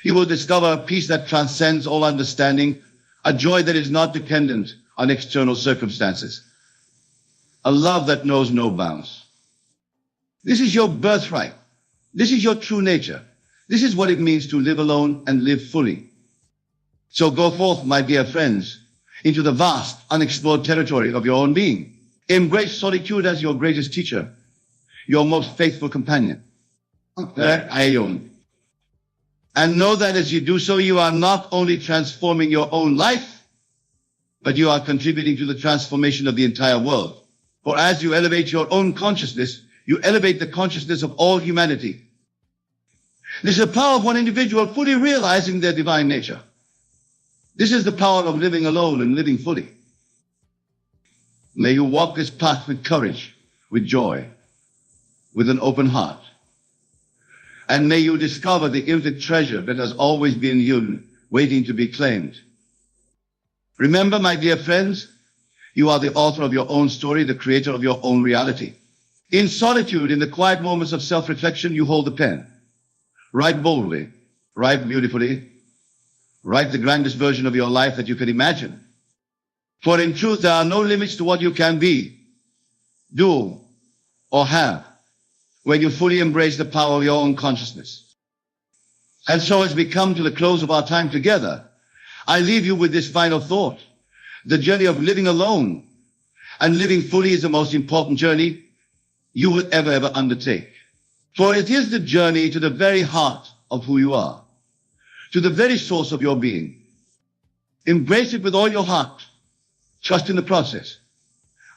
You will discover a peace that transcends all understanding, a joy that is not dependent on external circumstances, a love that knows no bounds. This is your birthright. This is your true nature. This is what it means to live alone and live fully. So go forth, my dear friends, into the vast, unexplored territory of your own being. Embrace solitude as your greatest teacher, your most faithful companion. And know that as you do so, you are not only transforming your own life, but you are contributing to the transformation of the entire world. For as you elevate your own consciousness, you elevate the consciousness of all humanity. This is the power of one individual fully realizing their divine nature. This is the power of living alone and living fully. May you walk this path with courage, with joy, with an open heart. And may you discover the infinite treasure that has always been you, waiting to be claimed. Remember, my dear friends, you are the author of your own story, the creator of your own reality. In solitude, in the quiet moments of self-reflection, you hold the pen. Write boldly, write beautifully, write the grandest version of your life that you can imagine. For in truth, there are no limits to what you can be, do, or have when you fully embrace the power of your own consciousness. And so as we come to the close of our time together, I leave you with this final thought. The journey of living alone and living fully is the most important journey you will ever undertake. For it is the journey to the very heart of who you are, to the very source of your being. Embrace it with all your heart. Trust in the process.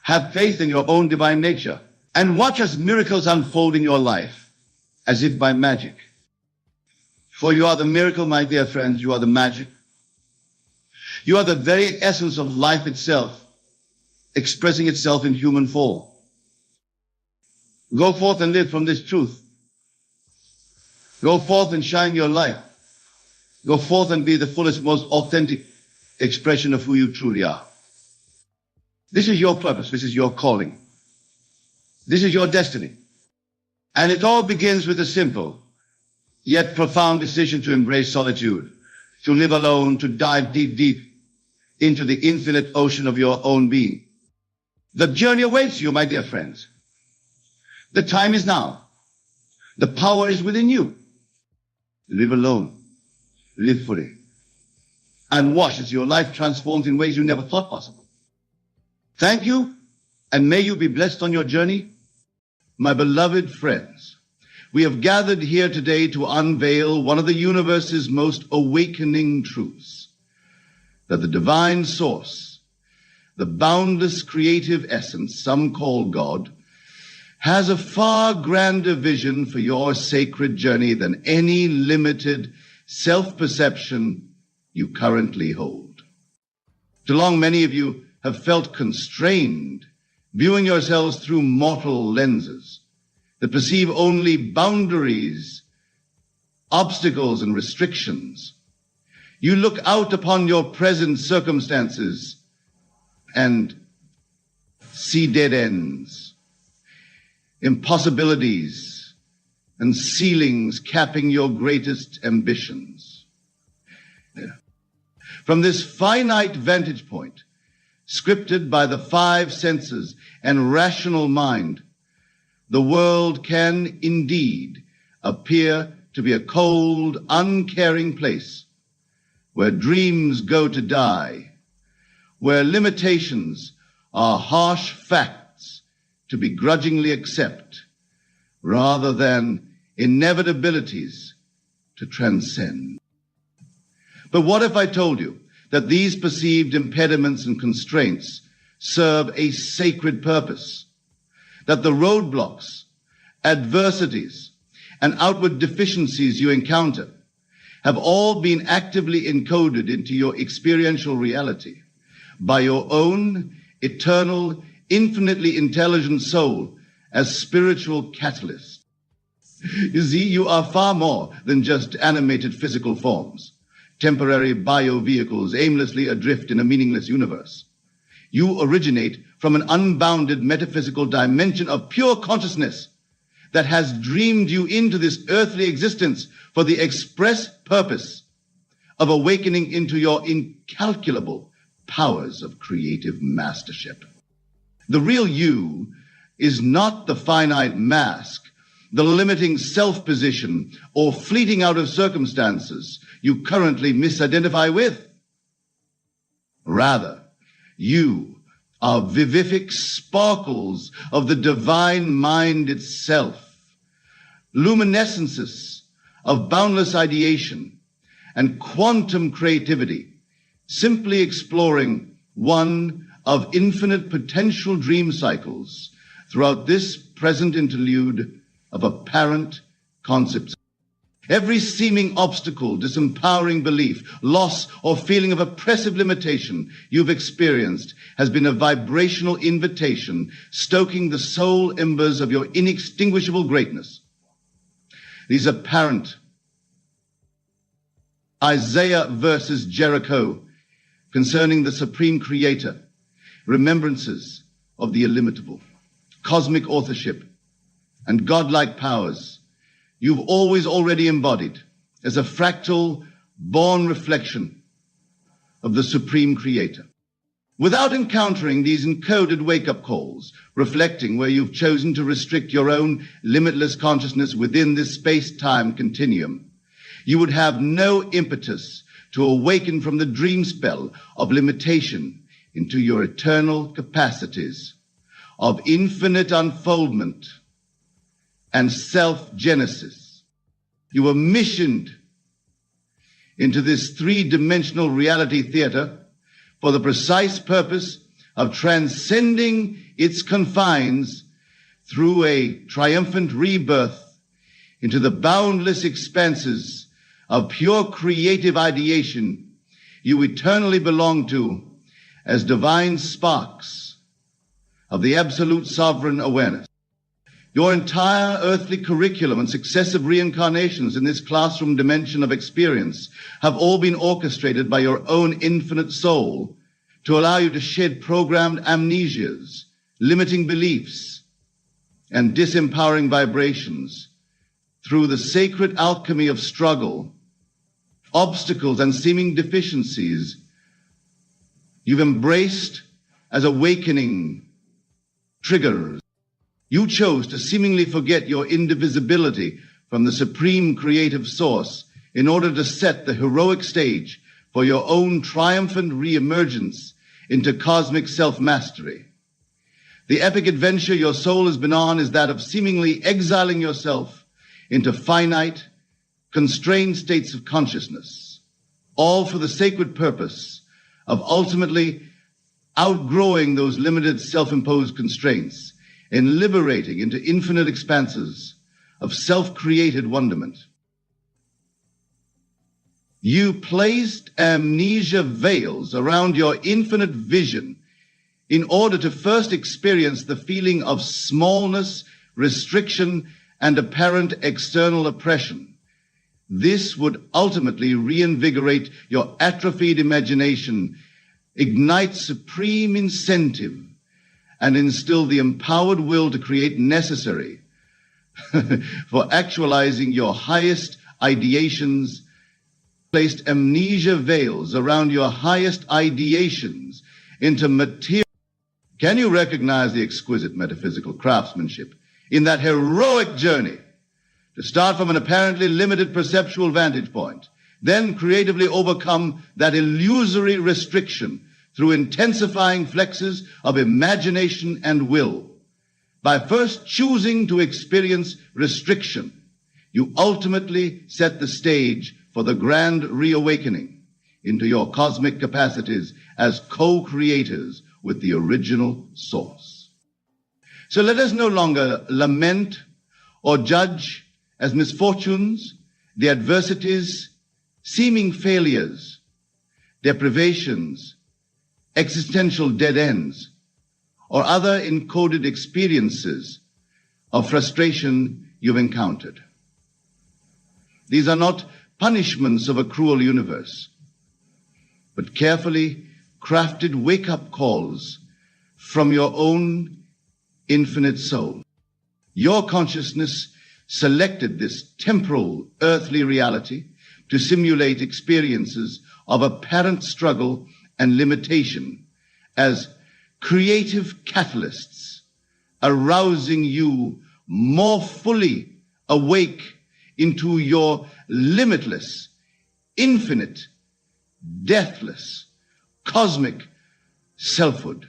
Have faith in your own divine nature. And watch as miracles unfold in your life, as if by magic. For you are the miracle, my dear friends. You are the magic. You are the very essence of life itself, expressing itself in human form. Go forth and live from this truth. Go forth and shine your light. Go forth and be the fullest, most authentic expression of who you truly are. This is your purpose. This is your calling. This is your destiny. And it all begins with a simple, yet profound decision to embrace solitude, to live alone, to dive deep, deep into the infinite ocean of your own being. The journey awaits you, my dear friends. The time is now. The power is within you. Live alone. Live fully. And watch as your life transforms in ways you never thought possible. Thank you, and may you be blessed on your journey. My beloved friends, we have gathered here today to unveil one of the universe's most awakening truths, that the divine source, the boundless creative essence some call God, has a far grander vision for your sacred journey than any limited self-perception you currently hold. Too long, many of you have felt constrained, viewing yourselves through mortal lenses that perceive only boundaries, obstacles, and restrictions. You look out upon your present circumstances and see dead ends, impossibilities, and ceilings capping your greatest ambitions. From this finite vantage point, scripted by the five senses and rational mind, the world can indeed appear to be a cold, uncaring place where dreams go to die, where limitations are harsh facts to begrudgingly accept, rather than inevitabilities to transcend. But what if I told you that these perceived impediments and constraints serve a sacred purpose, that the roadblocks, adversities, and outward deficiencies you encounter have all been actively encoded into your experiential reality by your own eternal, infinitely intelligent soul as spiritual catalyst? You see, you are far more than just animated physical forms, temporary bio-vehicles aimlessly adrift in a meaningless universe. You originate from an unbounded metaphysical dimension of pure consciousness that has dreamed you into this earthly existence for the express purpose of awakening into your incalculable powers of creative mastership. The real you is not the finite mask, the limiting self-position, or fleeting out of circumstances you currently misidentify with. Rather, you are vivific sparkles of the divine mind itself, luminescences of boundless ideation and quantum creativity, simply exploring one of infinite potential dream cycles throughout this present interlude of apparent concepts. Every seeming obstacle, disempowering belief, loss, or feeling of oppressive limitation you've experienced has been a vibrational invitation stoking the soul embers of your inextinguishable greatness. These apparent Isaiah versus Jericho concerning the supreme creator, remembrances of the illimitable, cosmic authorship, and godlike powers you've always already embodied as a fractal, born reflection of the supreme creator. Without encountering these encoded wake-up calls, reflecting where you've chosen to restrict your own limitless consciousness within this space-time continuum, you would have no impetus to awaken from the dream spell of limitation into your eternal capacities of infinite unfoldment and self-genesis. You were missioned into this three-dimensional reality theater for the precise purpose of transcending its confines through a triumphant rebirth into the boundless expanses of pure creative ideation you eternally belong to as divine sparks of the absolute sovereign awareness. Your entire earthly curriculum and successive reincarnations in this classroom dimension of experience have all been orchestrated by your own infinite soul to allow you to shed programmed amnesias, limiting beliefs, and disempowering vibrations through the sacred alchemy of struggle, obstacles, and seeming deficiencies you've embraced as awakening triggers. You chose to seemingly forget your indivisibility from the supreme creative source in order to set the heroic stage for your own triumphant re-emergence into cosmic self-mastery. The epic adventure your soul has been on is that of seemingly exiling yourself into finite, constrained states of consciousness, all for the sacred purpose of ultimately outgrowing those limited self-imposed constraints and liberating into infinite expanses of self-created wonderment. You placed amnesia veils around your infinite vision in order to first experience the feeling of smallness, restriction, and apparent external oppression. This would ultimately reinvigorate your atrophied imagination, ignite supreme incentive, and instill the empowered will to create necessary for actualizing your highest ideations. Placed amnesia veils around your highest ideations into material. Can you recognize the exquisite metaphysical craftsmanship in that heroic journey to start from an apparently limited perceptual vantage point, then creatively overcome that illusory restriction through intensifying flexes of imagination and will? By first choosing to experience restriction, you ultimately set the stage for the grand reawakening into your cosmic capacities as co-creators with the original source. So let us no longer lament or judge as misfortunes the adversities, seeming failures, deprivations, existential dead ends, or other encoded experiences of frustration you've encountered. These are not punishments of a cruel universe, but carefully crafted wake-up calls from your own infinite soul. Your consciousness selected this temporal earthly reality to simulate experiences of apparent struggle and limitation as creative catalysts, arousing you more fully awake into your limitless, infinite, deathless, cosmic selfhood.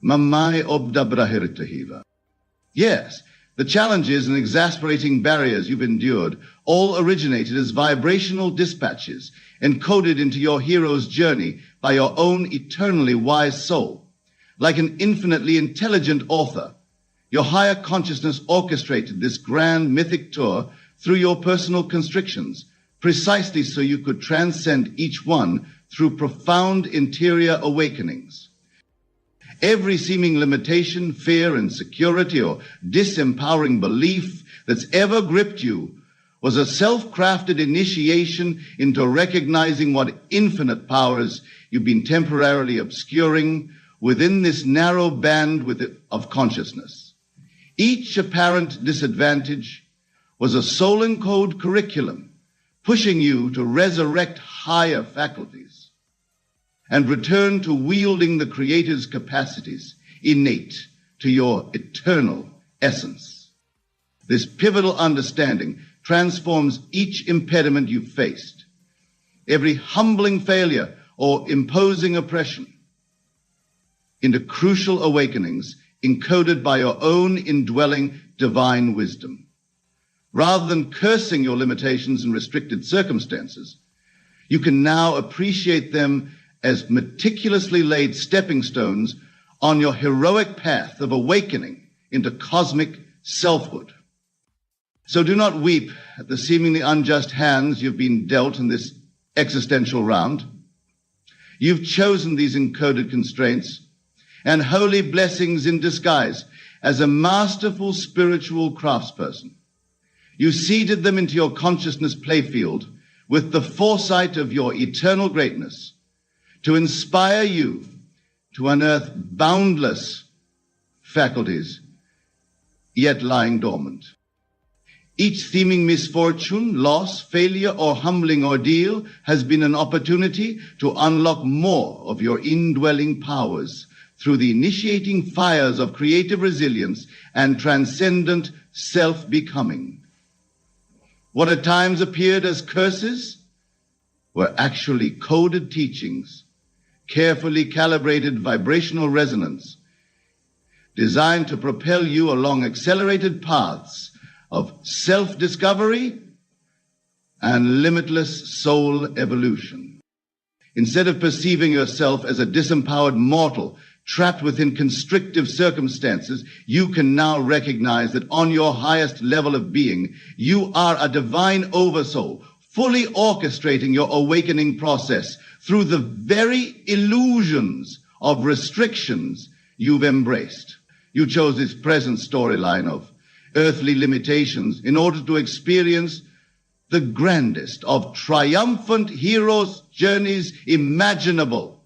Mamai obdabrahirtahiva. Yes, the challenges and exasperating barriers you've endured all originated as vibrational dispatches encoded into your hero's journey by your own eternally wise soul. Like an infinitely intelligent author, your higher consciousness orchestrated this grand mythic tour through your personal constrictions, precisely so you could transcend each one through profound interior awakenings. Every seeming limitation, fear, insecurity, or disempowering belief that's ever gripped you was a self-crafted initiation into recognizing what infinite powers you've been temporarily obscuring within this narrow band of consciousness. Each apparent disadvantage was a soul-encoded curriculum pushing you to resurrect higher faculties and return to wielding the Creator's capacities innate to your eternal essence. This pivotal understanding transforms each impediment you've faced, every humbling failure or imposing oppression, into crucial awakenings encoded by your own indwelling divine wisdom. Rather than cursing your limitations and restricted circumstances, you can now appreciate them as meticulously laid stepping stones on your heroic path of awakening into cosmic selfhood. So do not weep at the seemingly unjust hands you've been dealt in this existential round. You've chosen these encoded constraints and holy blessings in disguise as a masterful spiritual craftsperson. You seeded them into your consciousness playfield with the foresight of your eternal greatness to inspire you to unearth boundless faculties yet lying dormant. Each seeming misfortune, loss, failure, or humbling ordeal has been an opportunity to unlock more of your indwelling powers through the initiating fires of creative resilience and transcendent self-becoming. What at times appeared as curses were actually coded teachings, carefully calibrated vibrational resonance, designed to propel you along accelerated paths of self-discovery and limitless soul evolution. Instead of perceiving yourself as a disempowered mortal trapped within constrictive circumstances, you can now recognize that on your highest level of being, you are a divine oversoul, fully orchestrating your awakening process through the very illusions of restrictions you've embraced. You chose this present storyline of earthly limitations in order to experience the grandest of triumphant heroes' journeys imaginable,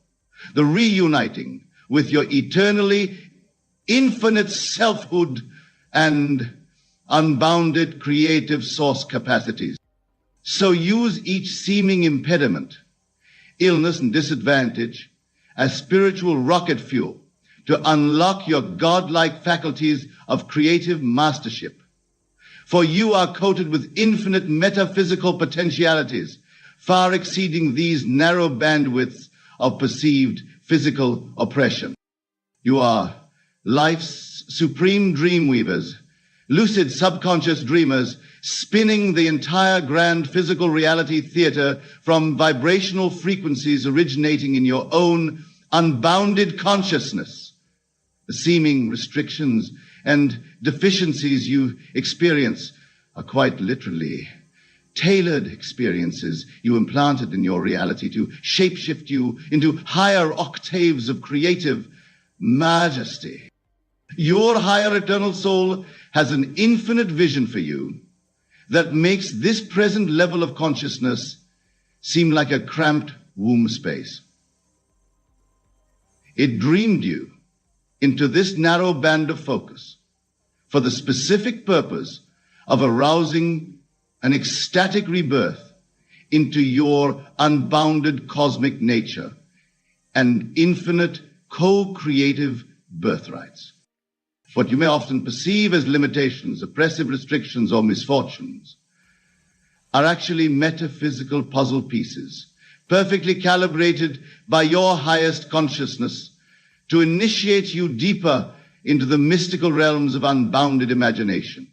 the reuniting with your eternally infinite selfhood and unbounded creative source capacities. So use each seeming impediment, illness and disadvantage as spiritual rocket fuel to unlock your godlike faculties of creative mastership. For you are coated with infinite metaphysical potentialities, far exceeding these narrow bandwidths of perceived physical oppression. You are life's supreme dream weavers, lucid subconscious dreamers, spinning the entire grand physical reality theater from vibrational frequencies originating in your own unbounded consciousness. The seeming restrictions and deficiencies you experience are quite literally tailored experiences you implanted in your reality to shapeshift you into higher octaves of creative majesty. Your higher eternal soul has an infinite vision for you that makes this present level of consciousness seem like a cramped womb space. It dreamed you into this narrow band of focus for the specific purpose of arousing an ecstatic rebirth into your unbounded cosmic nature and infinite co-creative birthrights. What you may often perceive as limitations, oppressive restrictions, or misfortunes are actually metaphysical puzzle pieces, perfectly calibrated by your highest consciousness to initiate you deeper into the mystical realms of unbounded imagination.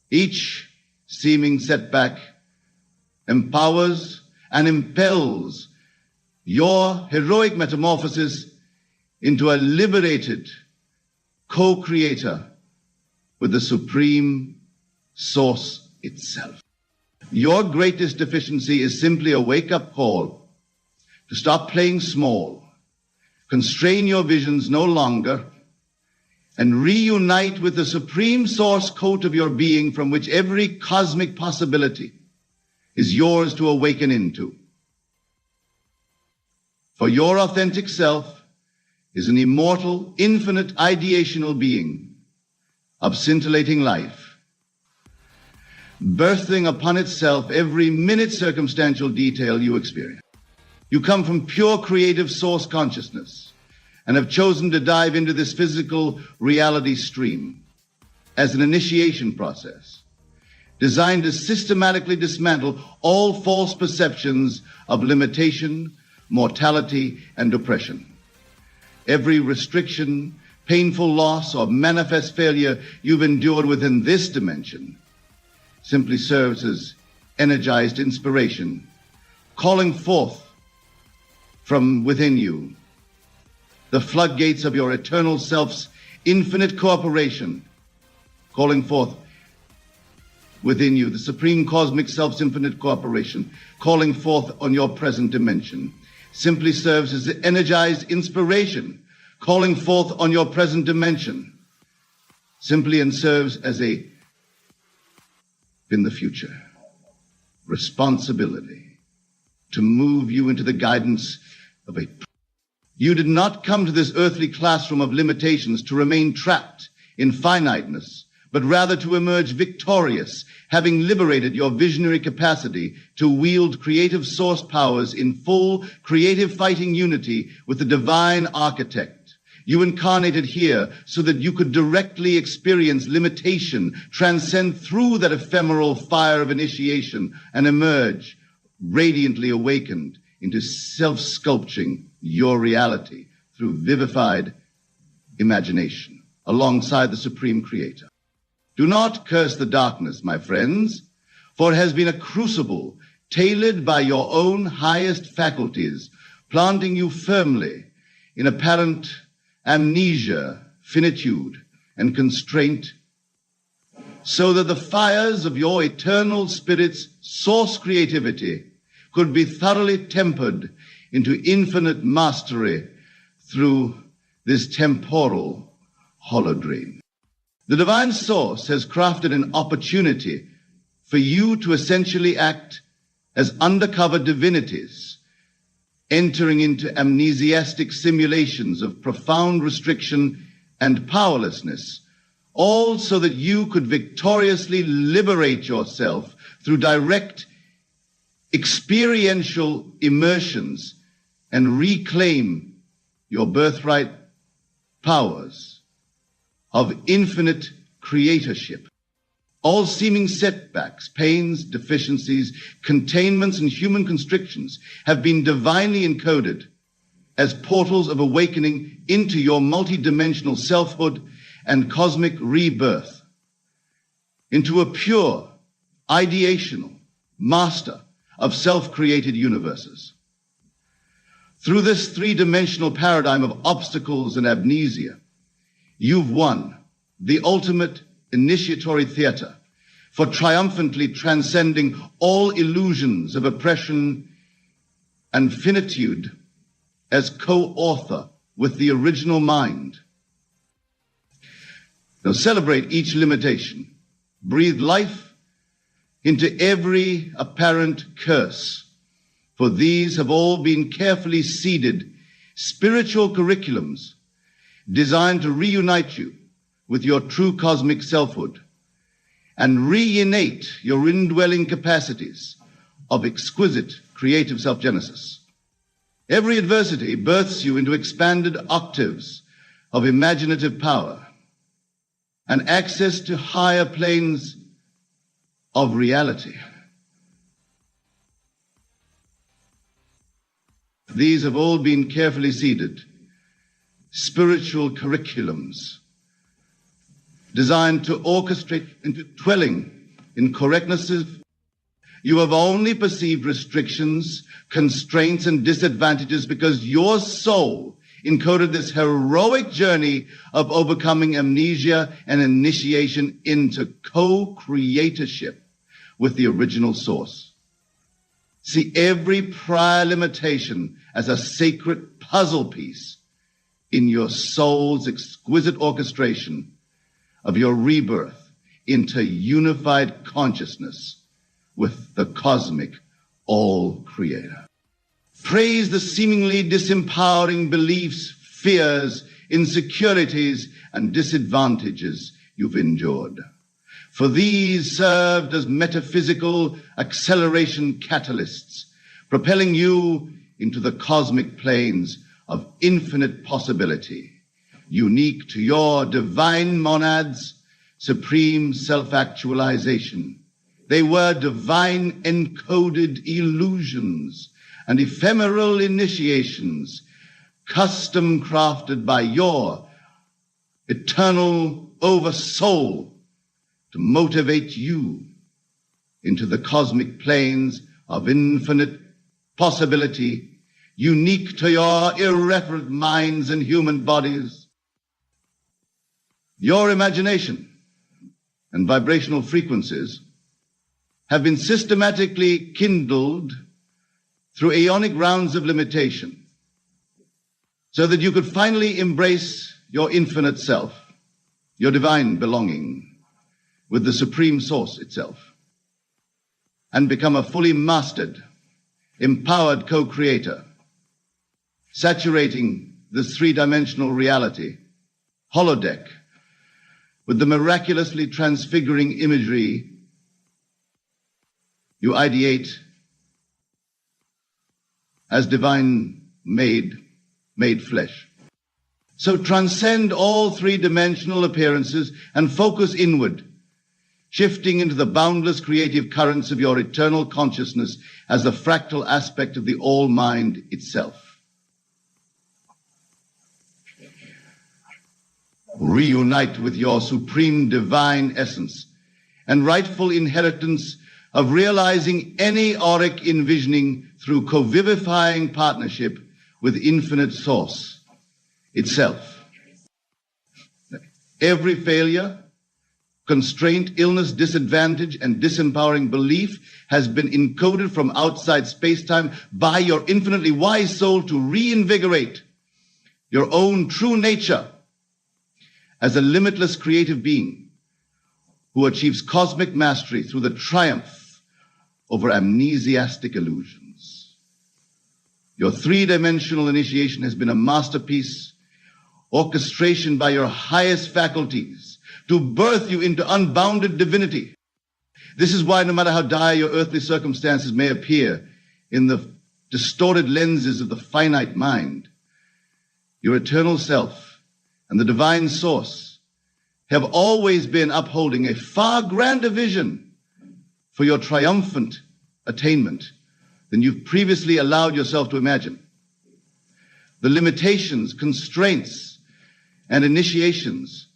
Each seeming setback empowers and impels your heroic metamorphosis into a liberated co-creator with the supreme source itself. Your greatest deficiency is simply a wake-up call to stop playing small, constrain your visions no longer, and reunite with the supreme source code of your being from which every cosmic possibility is yours to awaken into. For your authentic self is an immortal, infinite, ideational being of scintillating life, birthing upon itself every minute circumstantial detail you experience. You come from pure creative source consciousness and have chosen to dive into this physical reality stream as an initiation process designed to systematically dismantle all false perceptions of limitation, mortality, and oppression. Every restriction, painful loss, or manifest failure you've endured within this dimension simply serves as energized inspiration, calling forth from within you the floodgates of your eternal self's infinite cooperation, calling forth within you the supreme cosmic self's infinite cooperation, calling forth on your present dimension, simply serves as energized inspiration, calling forth on your present dimension, simply and serves as a, in the future, responsibility to move you into the guidance of a. You did not come to this earthly classroom of limitations to remain trapped in finiteness, but rather to emerge victorious, having liberated your visionary capacity to wield creative source powers in full creative fighting unity with the divine architect. You incarnated here so that you could directly experience limitation, transcend through that ephemeral fire of initiation, and emerge radiantly awakened into self-sculpturing your reality through vivified imagination alongside the Supreme Creator. Do not curse the darkness, my friends, for it has been a crucible tailored by your own highest faculties, planting you firmly in apparent amnesia, finitude, and constraint, so that the fires of your eternal spirit's source creativity could be thoroughly tempered into infinite mastery through this temporal holodream. The divine source has crafted an opportunity for you to essentially act as undercover divinities, entering into amnesiastic simulations of profound restriction and powerlessness, all so that you could victoriously liberate yourself through direct experiential immersions and reclaim your birthright powers of infinite creatorship. All seeming setbacks, pains, deficiencies, containments, and human constrictions have been divinely encoded as portals of awakening into your multidimensional selfhood and cosmic rebirth, into a pure, ideational master of self-created universes. Through this three-dimensional paradigm of obstacles and amnesia, you've won the ultimate initiatory theater for triumphantly transcending all illusions of oppression and finitude as co-author with the original mind. Now celebrate each limitation. Breathe life into every apparent curse, for these have all been carefully seeded spiritual curriculums designed to reunite you with your true cosmic selfhood and reinnate your indwelling capacities of exquisite creative self-genesis. Every adversity births you into expanded octaves of imaginative power and access to higher planes of reality. These have all been carefully seeded spiritual curriculums designed to orchestrate into dwelling in correctnesses. You have only perceived restrictions, constraints, and disadvantages because your soul encoded this heroic journey of overcoming amnesia and initiation into co-creatorship with the original source. See every prior limitation as a sacred puzzle piece in your soul's exquisite orchestration of your rebirth into unified consciousness with the cosmic all-creator. Praise the seemingly disempowering beliefs, fears, insecurities, and disadvantages you've endured. For these served as metaphysical acceleration catalysts, propelling you into the cosmic planes of infinite possibility, unique to your divine monad's supreme self-actualization. They were divine encoded illusions and ephemeral initiations, custom crafted by your eternal oversoul to motivate you into the cosmic planes of infinite possibility, unique to your irreverent minds and human bodies. Your imagination and vibrational frequencies have been systematically kindled through aeonic rounds of limitation so that you could finally embrace your infinite self, your divine belonging with the Supreme Source itself, and become a fully mastered, empowered co-creator, saturating this three-dimensional reality, holodeck, with the miraculously transfiguring imagery you ideate as divine made flesh. So transcend all three-dimensional appearances and focus inward, shifting into the boundless creative currents of your eternal consciousness as the fractal aspect of the all-mind itself. Reunite with your supreme divine essence and rightful inheritance of realizing any auric envisioning through co-vivifying partnership with infinite source itself. Every failure, constraint, illness, disadvantage, and disempowering belief has been encoded from outside space-time by your infinitely wise soul to reinvigorate your own true nature as a limitless creative being who achieves cosmic mastery through the triumph over amnesiastic illusions. Your three-dimensional initiation has been a masterpiece, orchestration by your highest faculties to birth you into unbounded divinity. This is why no matter how dire your earthly circumstances may appear in the distorted lenses of the finite mind, your eternal self and the divine source have always been upholding a far grander vision for your triumphant attainment than you've previously allowed yourself to imagine. The limitations, constraints, and initiations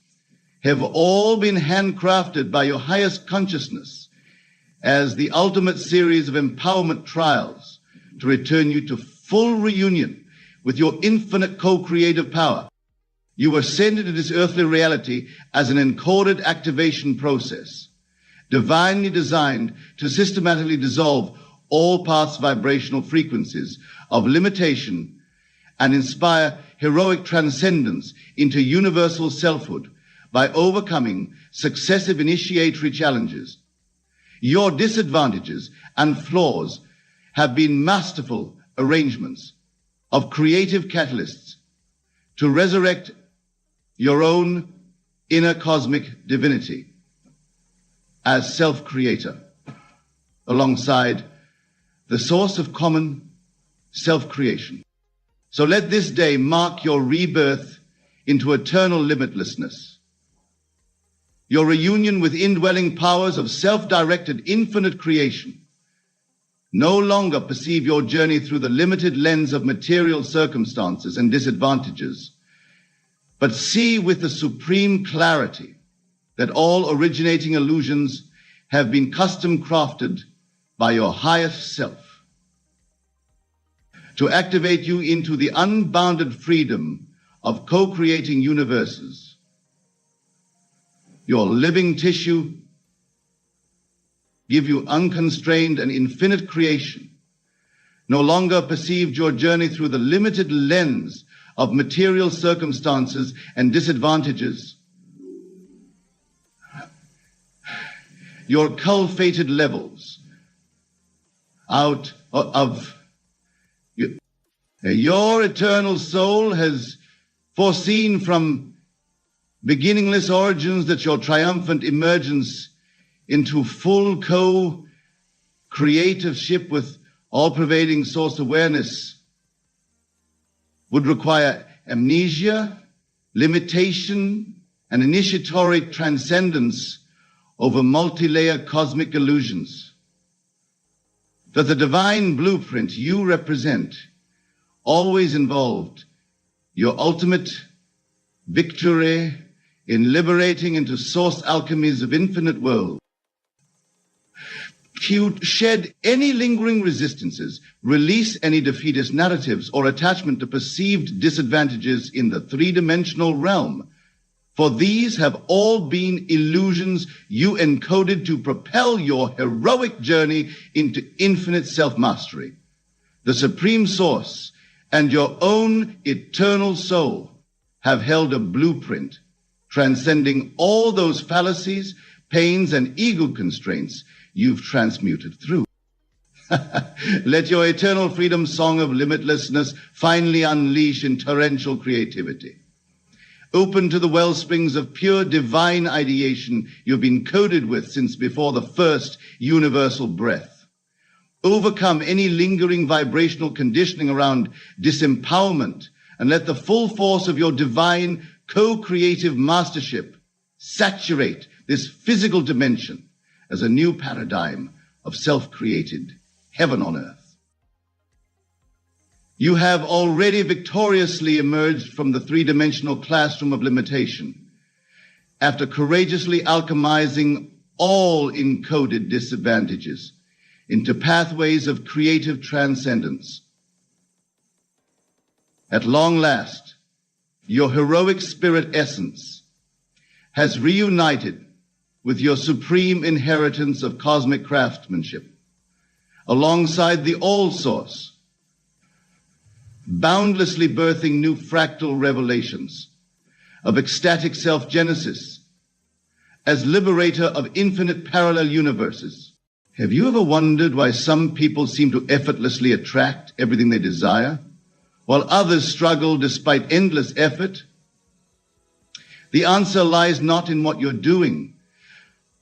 have all been handcrafted by your highest consciousness as the ultimate series of empowerment trials to return you to full reunion with your infinite co-creative power. You were sent into this earthly reality as an encoded activation process, divinely designed to systematically dissolve all past vibrational frequencies of limitation and inspire heroic transcendence into universal selfhood by overcoming successive initiatory challenges. Your disadvantages and flaws have been masterful arrangements of creative catalysts to resurrect your own inner cosmic divinity as self-creator, alongside the source of common self-creation. So let this day mark your rebirth into eternal limitlessness, your reunion with indwelling powers of self-directed infinite creation. No longer perceive your journey through the limited lens of material circumstances and disadvantages, but see with the supreme clarity that all originating illusions have been custom crafted by your highest self to activate you into the unbounded freedom of co-creating universes. Your living tissue give you unconstrained and infinite creation. No longer perceived your journey through the limited lens of material circumstances and disadvantages. Your cultivated levels out of your eternal soul has foreseen from beginningless origins that your triumphant emergence into full co-creativeship with all-pervading source awareness would require amnesia, limitation, and initiatory transcendence over multi-layer cosmic illusions. That the divine blueprint you represent always involved your ultimate victory in liberating into source alchemies of infinite world. To shed any lingering resistances, release any defeatist narratives or attachment to perceived disadvantages in the three-dimensional realm, for these have all been illusions you encoded to propel your heroic journey into infinite self-mastery. The Supreme Source and your own eternal soul have held a blueprint transcending all those fallacies, pains, and ego constraints you've transmuted through. Let your eternal freedom song of limitlessness finally unleash in torrential creativity. Open to the well springs of pure divine ideation you've been coded with since before the first universal breath. Overcome any lingering vibrational conditioning around disempowerment and let the full force of your divine co-creative mastership saturate this physical dimension as a new paradigm of self-created heaven on earth. You have already victoriously emerged from the three-dimensional classroom of limitation after courageously alchemizing all encoded disadvantages into pathways of creative transcendence. At long last, your heroic spirit essence has reunited with your supreme inheritance of cosmic craftsmanship, alongside the All-Source, boundlessly birthing new fractal revelations of ecstatic self-genesis as liberator of infinite parallel universes. Have you ever wondered why some people seem to effortlessly attract everything they desire, while others struggle despite endless effort? The answer lies not in what you're doing,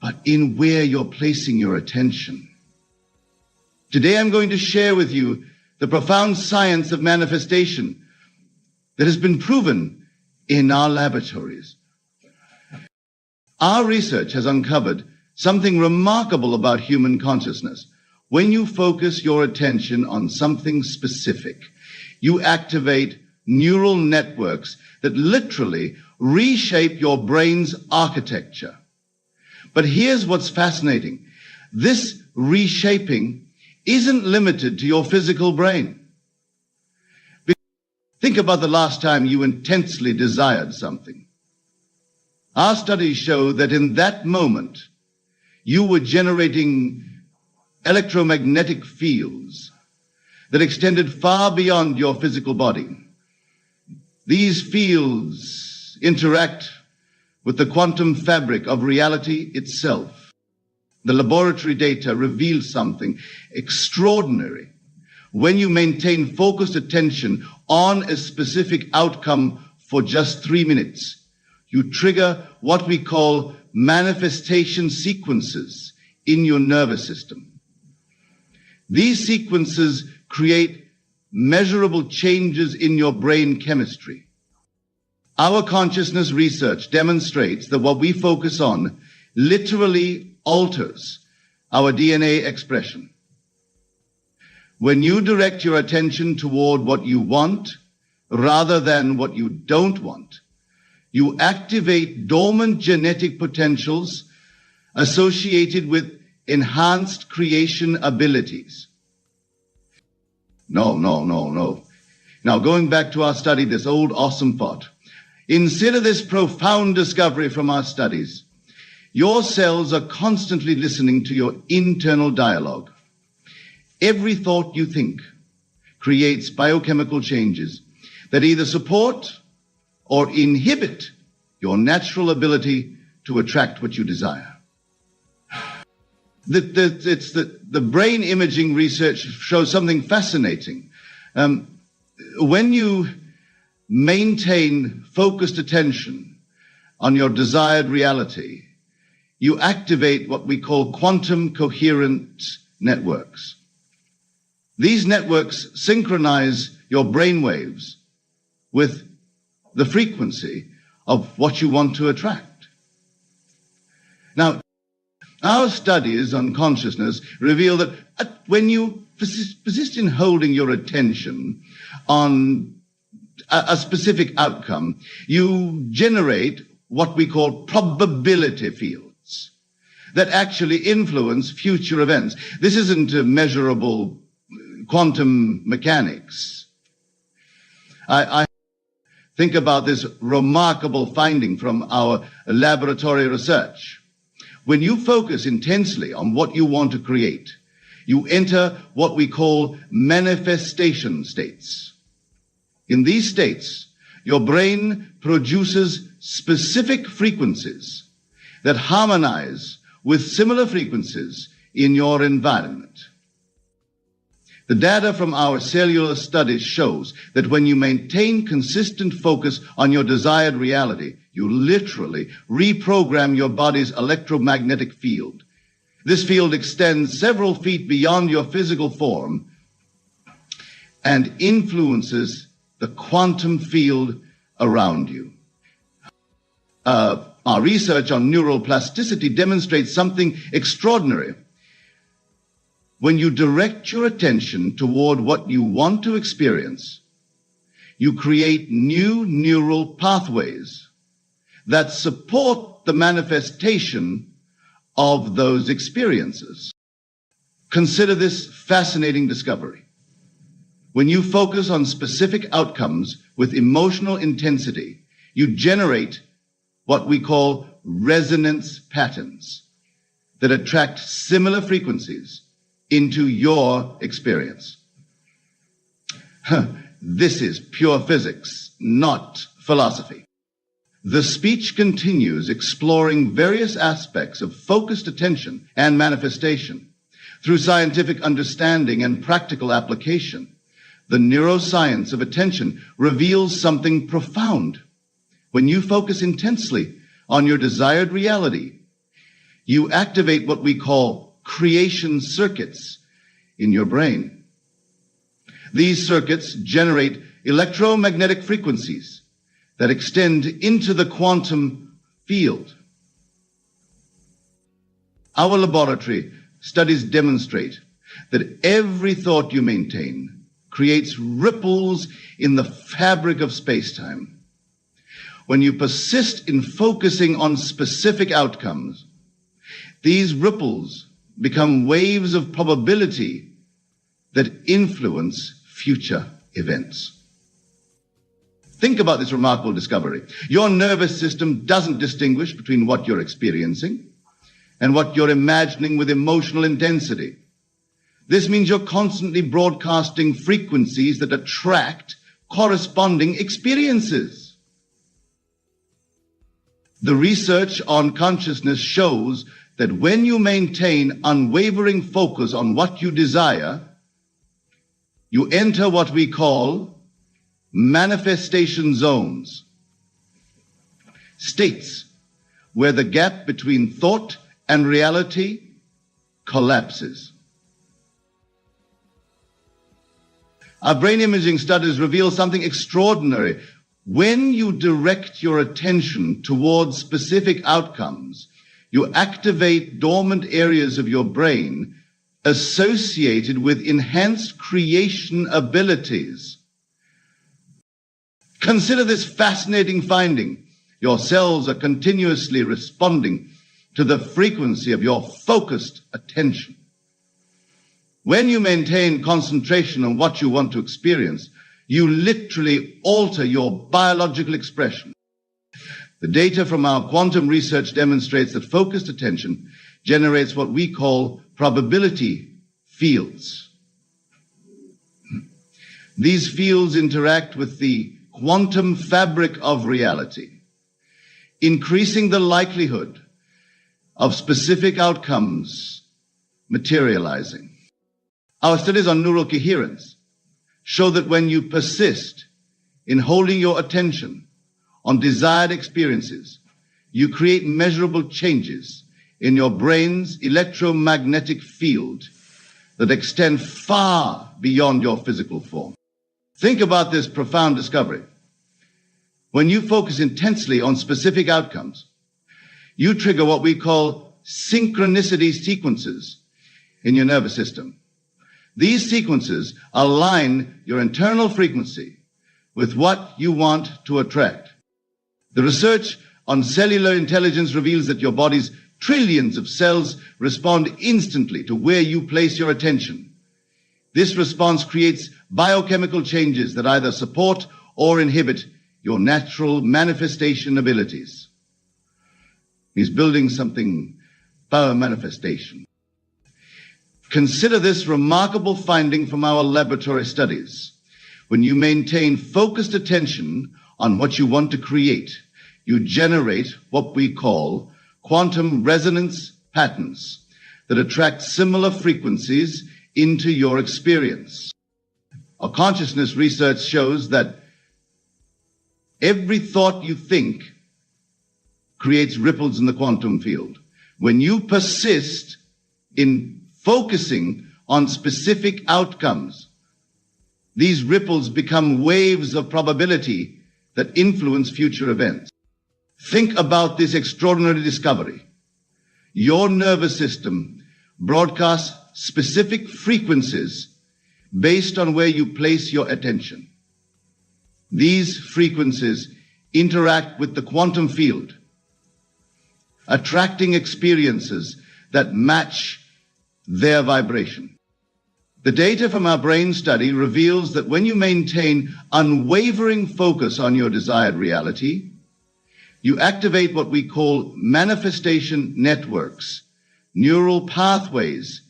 but in where you're placing your attention. Today I'm going to share with you the profound science of manifestation that has been proven in our laboratories. Our research has uncovered something remarkable about human consciousness. When you focus your attention on something specific, you activate neural networks that literally reshape your brain's architecture. But here's what's fascinating. This reshaping isn't limited to your physical brain. Think about the last time you intensely desired something. Our studies show that in that moment, you were generating electromagnetic fields that extended far beyond your physical body. These fields interact with the quantum fabric of reality itself. The laboratory data reveals something extraordinary. When you maintain focused attention on a specific outcome for just 3 minutes, you trigger what we call manifestation sequences in your nervous system. These sequences create measurable changes in your brain chemistry. Our consciousness research demonstrates that what we focus on literally alters our DNA expression. When you direct your attention toward what you want rather than what you don't want, you activate dormant genetic potentials associated with enhanced creation abilities. No. Now, going back to our study, this old awesome thought. Consider this profound discovery from our studies. Your cells are constantly listening to your internal dialogue. Every thought you think creates biochemical changes that either support or inhibit your natural ability to attract what you desire. The brain imaging research shows something fascinating. When you maintain focused attention on your desired reality, you activate what we call quantum coherent networks. These networks synchronize your brain waves with the frequency of what you want to attract. Now, our studies on consciousness reveal that when you persist in holding your attention on a specific outcome, you generate what we call probability fields that actually influence future events. This isn't measurable quantum mechanics. I think about this remarkable finding from our laboratory research. When you focus intensely on what you want to create, you enter what we call manifestation states. In these states, your brain produces specific frequencies that harmonize with similar frequencies in your environment. The data from our cellular studies shows that when you maintain consistent focus on your desired reality, you literally reprogram your body's electromagnetic field. This field extends several feet beyond your physical form and influences the quantum field around you. Our research on neural plasticity demonstrates something extraordinary. When you direct your attention toward what you want to experience, you create new neural pathways that support the manifestation of those experiences. Consider this fascinating discovery. When you focus on specific outcomes with emotional intensity, you generate what we call resonance patterns that attract similar frequencies into your experience. This is pure physics, not philosophy. The speech continues exploring various aspects of focused attention and manifestation. Through scientific understanding and practical application, the neuroscience of attention reveals something profound. When you focus intensely on your desired reality, you activate what we call creation circuits in your brain. These circuits generate electromagnetic frequencies that extend into the quantum field. Our laboratory studies demonstrate that every thought you maintain creates ripples in the fabric of space-time. When you persist in focusing on specific outcomes, these ripples become waves of probability that influence future events. Think about this remarkable discovery. Your nervous system doesn't distinguish between what you're experiencing and what you're imagining with emotional intensity. This means you're constantly broadcasting frequencies that attract corresponding experiences. The research on consciousness shows that when you maintain unwavering focus on what you desire, you enter what we call manifestation zones, states where the gap between thought and reality collapses. Our brain imaging studies reveal something extraordinary. When you direct your attention towards specific outcomes, you activate dormant areas of your brain associated with enhanced creation abilities. Consider this fascinating finding. Your cells are continuously responding to the frequency of your focused attention. When you maintain concentration on what you want to experience, you literally alter your biological expression. The data from our quantum research demonstrates that focused attention generates what we call probability fields. These fields interact with the quantum fabric of reality, increasing the likelihood of specific outcomes materializing. Our studies on neural coherence show that when you persist in holding your attention on desired experiences, you create measurable changes in your brain's electromagnetic field that extend far beyond your physical form. Think about this profound discovery. When you focus intensely on specific outcomes, you trigger what we call synchronicity sequences in your nervous system. These sequences align your internal frequency with what you want to attract. The research on cellular intelligence reveals that your body's trillions of cells respond instantly to where you place your attention. This response creates biochemical changes that either support or inhibit your natural manifestation abilities. He's building something, power manifestation. Consider this remarkable finding from our laboratory studies. When you maintain focused attention on what you want to create, you generate what we call quantum resonance patterns that attract similar frequencies into your experience. Our consciousness research shows that every thought you think creates ripples in the quantum field. When you persist in focusing on specific outcomes, these ripples become waves of probability that influence future events. Think about this extraordinary discovery. Your nervous system broadcasts specific frequencies based on where you place your attention. These frequencies interact with the quantum field, attracting experiences that match their vibration. The data from our brain study reveals that when you maintain unwavering focus on your desired reality, you activate what we call manifestation networks, neural pathways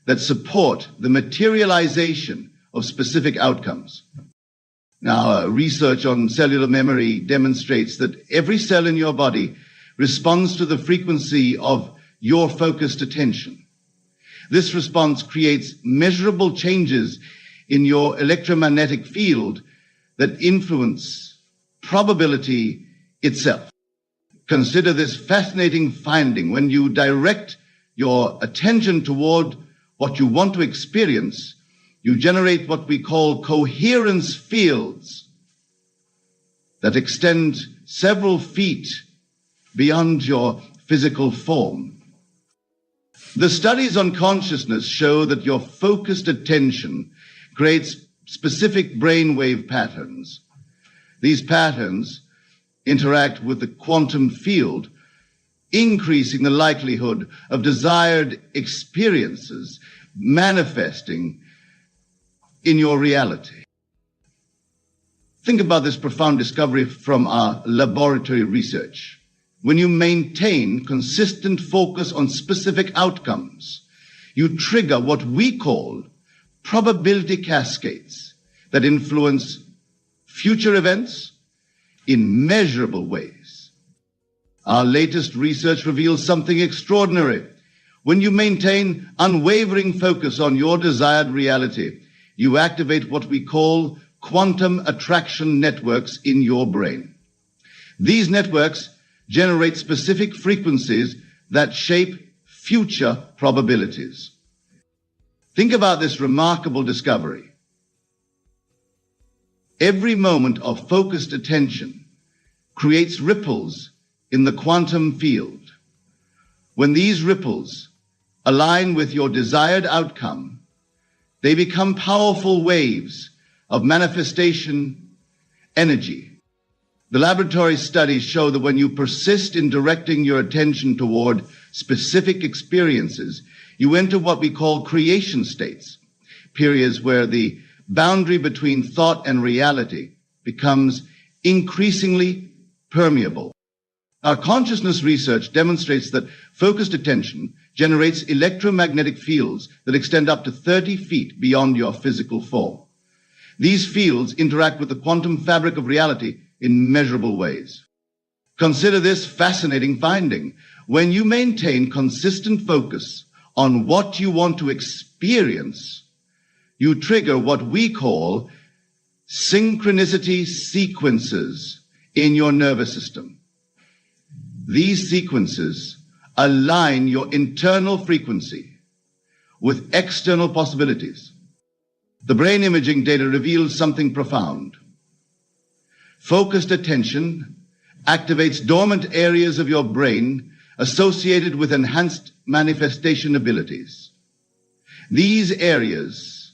that support the materialization of specific outcomes. Now, research on cellular memory demonstrates that every cell in your body responds to the frequency of your focused attention. This response creates measurable changes in your electromagnetic field that influence probability itself. Consider this fascinating finding. When you direct your attention toward what you want to experience, you generate what we call coherence fields that extend several feet beyond your physical form. The studies on consciousness show that your focused attention creates specific brainwave patterns. These patterns interact with the quantum field, increasing the likelihood of desired experiences manifesting in your reality. Think about this profound discovery from our laboratory research. When you maintain consistent focus on specific outcomes, you trigger what we call probability cascades that influence future events in measurable ways. Our latest research reveals something extraordinary. When you maintain unwavering focus on your desired reality, you activate what we call quantum attraction networks in your brain. These networks generate specific frequencies that shape future probabilities. Think about this remarkable discovery. Every moment of focused attention creates ripples in the quantum field. When these ripples align with your desired outcome, they become powerful waves of manifestation energy. The laboratory studies show that when you persist in directing your attention toward specific experiences, you enter what we call creation states, periods where the boundary between thought and reality becomes increasingly permeable. Our consciousness research demonstrates that focused attention generates electromagnetic fields that extend up to 30 feet beyond your physical form. These fields interact with the quantum fabric of reality in measurable ways. Consider this fascinating finding. When you maintain consistent focus on what you want to experience, you trigger what we call synchronicity sequences in your nervous system. These sequences align your internal frequency with external possibilities. The brain imaging data reveals something profound. Focused attention activates dormant areas of your brain associated with enhanced manifestation abilities. These areas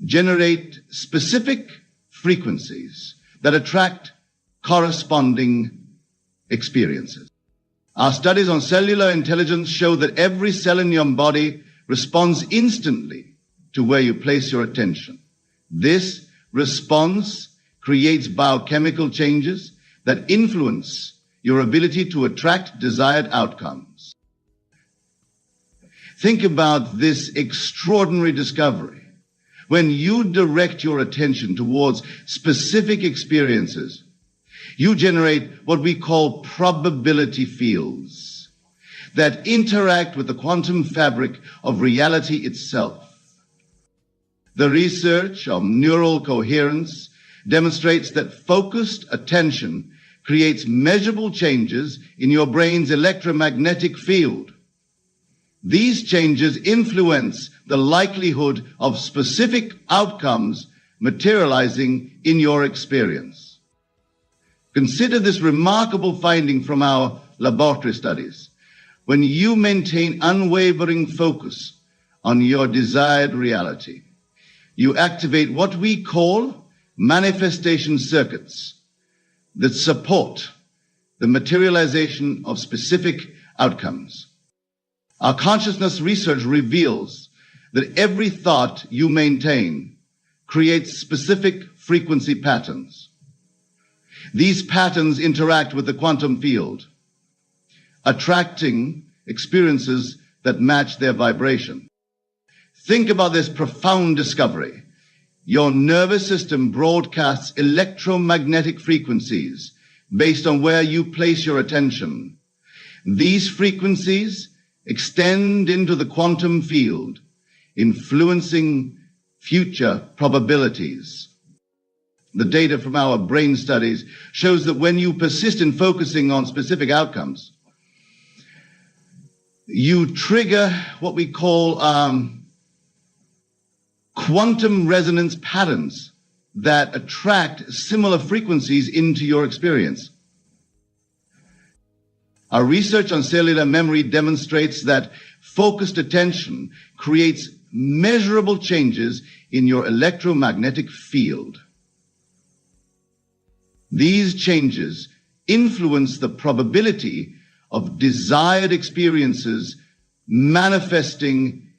generate specific frequencies that attract corresponding experiences. Our studies on cellular intelligence show that every cell in your body responds instantly to where you place your attention. This response creates biochemical changes that influence your ability to attract desired outcomes. Think about this extraordinary discovery. When you direct your attention towards specific experiences, you generate what we call probability fields that interact with the quantum fabric of reality itself. The research of neural coherence demonstrates that focused attention creates measurable changes in your brain's electromagnetic field. These changes influence the likelihood of specific outcomes materializing in your experience. Consider this remarkable finding from our laboratory studies. When you maintain unwavering focus on your desired reality, you activate what we call manifestation circuits that support the materialization of specific outcomes. Our consciousness research reveals that every thought you maintain creates specific frequency patterns. These patterns interact with the quantum field, attracting experiences that match their vibration. Think about this profound discovery. Your nervous system broadcasts electromagnetic frequencies based on where you place your attention. These frequencies extend into the quantum field, influencing future probabilities. The data from our brain studies shows that when you persist in focusing on specific outcomes, you trigger what we call quantum resonance patterns that attract similar frequencies into your experience. Our research on cellular memory demonstrates that focused attention creates measurable changes in your electromagnetic field. These changes influence the probability of desired experiences manifesting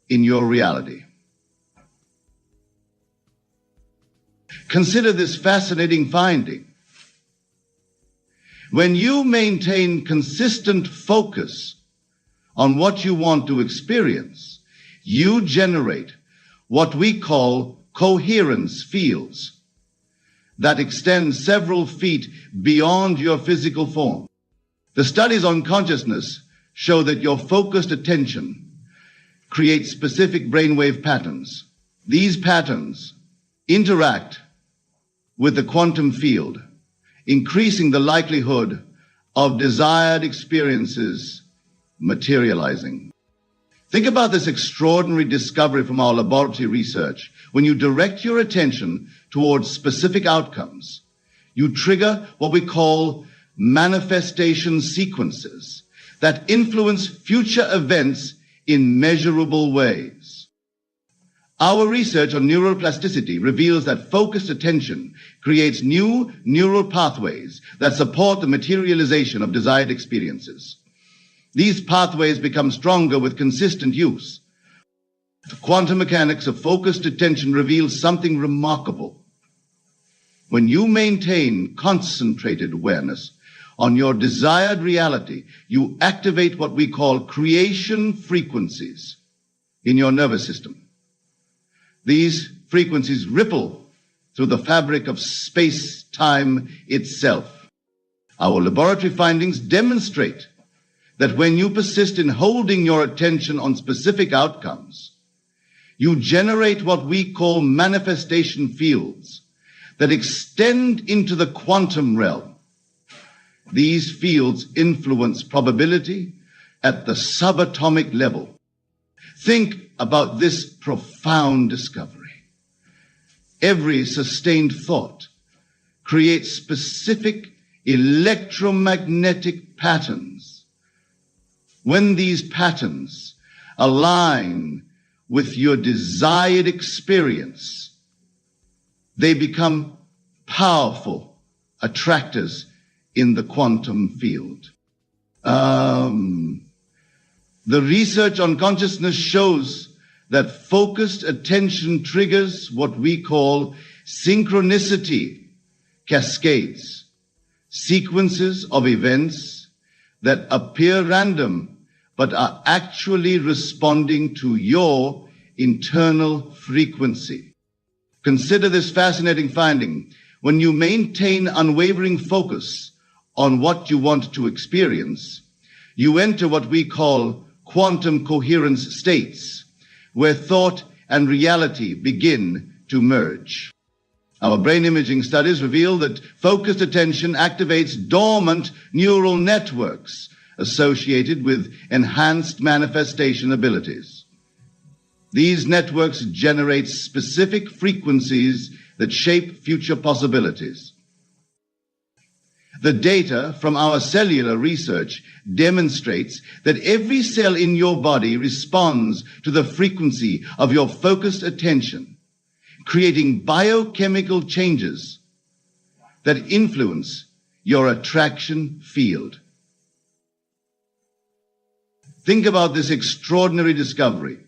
in your reality. Consider this fascinating finding. When you maintain consistent focus on what you want to experience, you generate what we call coherence fields that extend several feet beyond your physical form. The studies on consciousness show that your focused attention creates specific brainwave patterns. These patterns interact with the quantum field, increasing the likelihood of desired experiences materializing. Think about this extraordinary discovery from our laboratory research. When you direct your attention towards specific outcomes, you trigger what we call manifestation sequences that influence future events in measurable ways. Our research on neuroplasticity reveals that focused attention creates new neural pathways that support the materialization of desired experiences. These pathways become stronger with consistent use. The quantum mechanics of focused attention reveals something remarkable. When you maintain concentrated awareness on your desired reality, you activate what we call creation frequencies in your nervous system. These frequencies ripple through the fabric of space-time itself. Our laboratory findings demonstrate that when you persist in holding your attention on specific outcomes, you generate what we call manifestation fields that extend into the quantum realm. These fields influence probability at the subatomic level. Think about this profound discovery. Every sustained thought creates specific electromagnetic patterns. When these patterns align with your desired experience, they become powerful attractors in the quantum field. The research on consciousness shows that focused attention triggers what we call synchronicity cascades, sequences of events that appear random but are actually responding to your internal frequency. Consider this fascinating finding. When you maintain unwavering focus on what you want to experience, you enter what we call quantum coherence states, where thought and reality begin to merge. Our brain imaging studies reveal that focused attention activates dormant neural networks associated with enhanced manifestation abilities. These networks generate specific frequencies that shape future possibilities. The data from our cellular research demonstrates that every cell in your body responds to the frequency of your focused attention, creating biochemical changes that influence your attraction field. Think about this extraordinary discovery.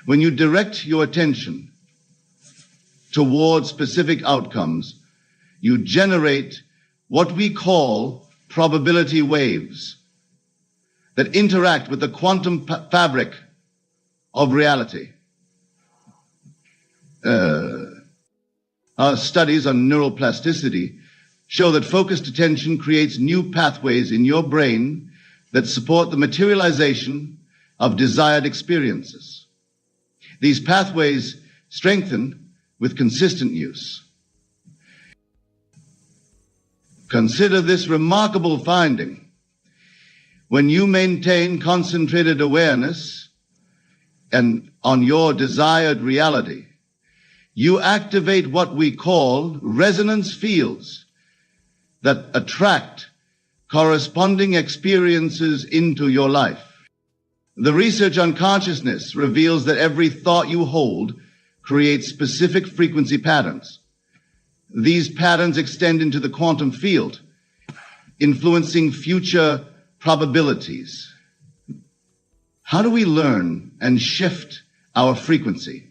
When you direct your attention toward specific outcomes, you generate what we call probability waves that interact with the quantum fabric of reality. Our studies on neuroplasticity show that focused attention creates new pathways in your brain that support the materialization of desired experiences. These pathways strengthen with consistent use. Consider this remarkable finding. When you maintain concentrated awareness and on your desired reality, you activate what we call resonance fields that attract corresponding experiences into your life. The research on consciousness reveals that every thought you hold creates specific frequency patterns. These patterns extend into the quantum field, influencing future probabilities. How do we learn and shift our frequency?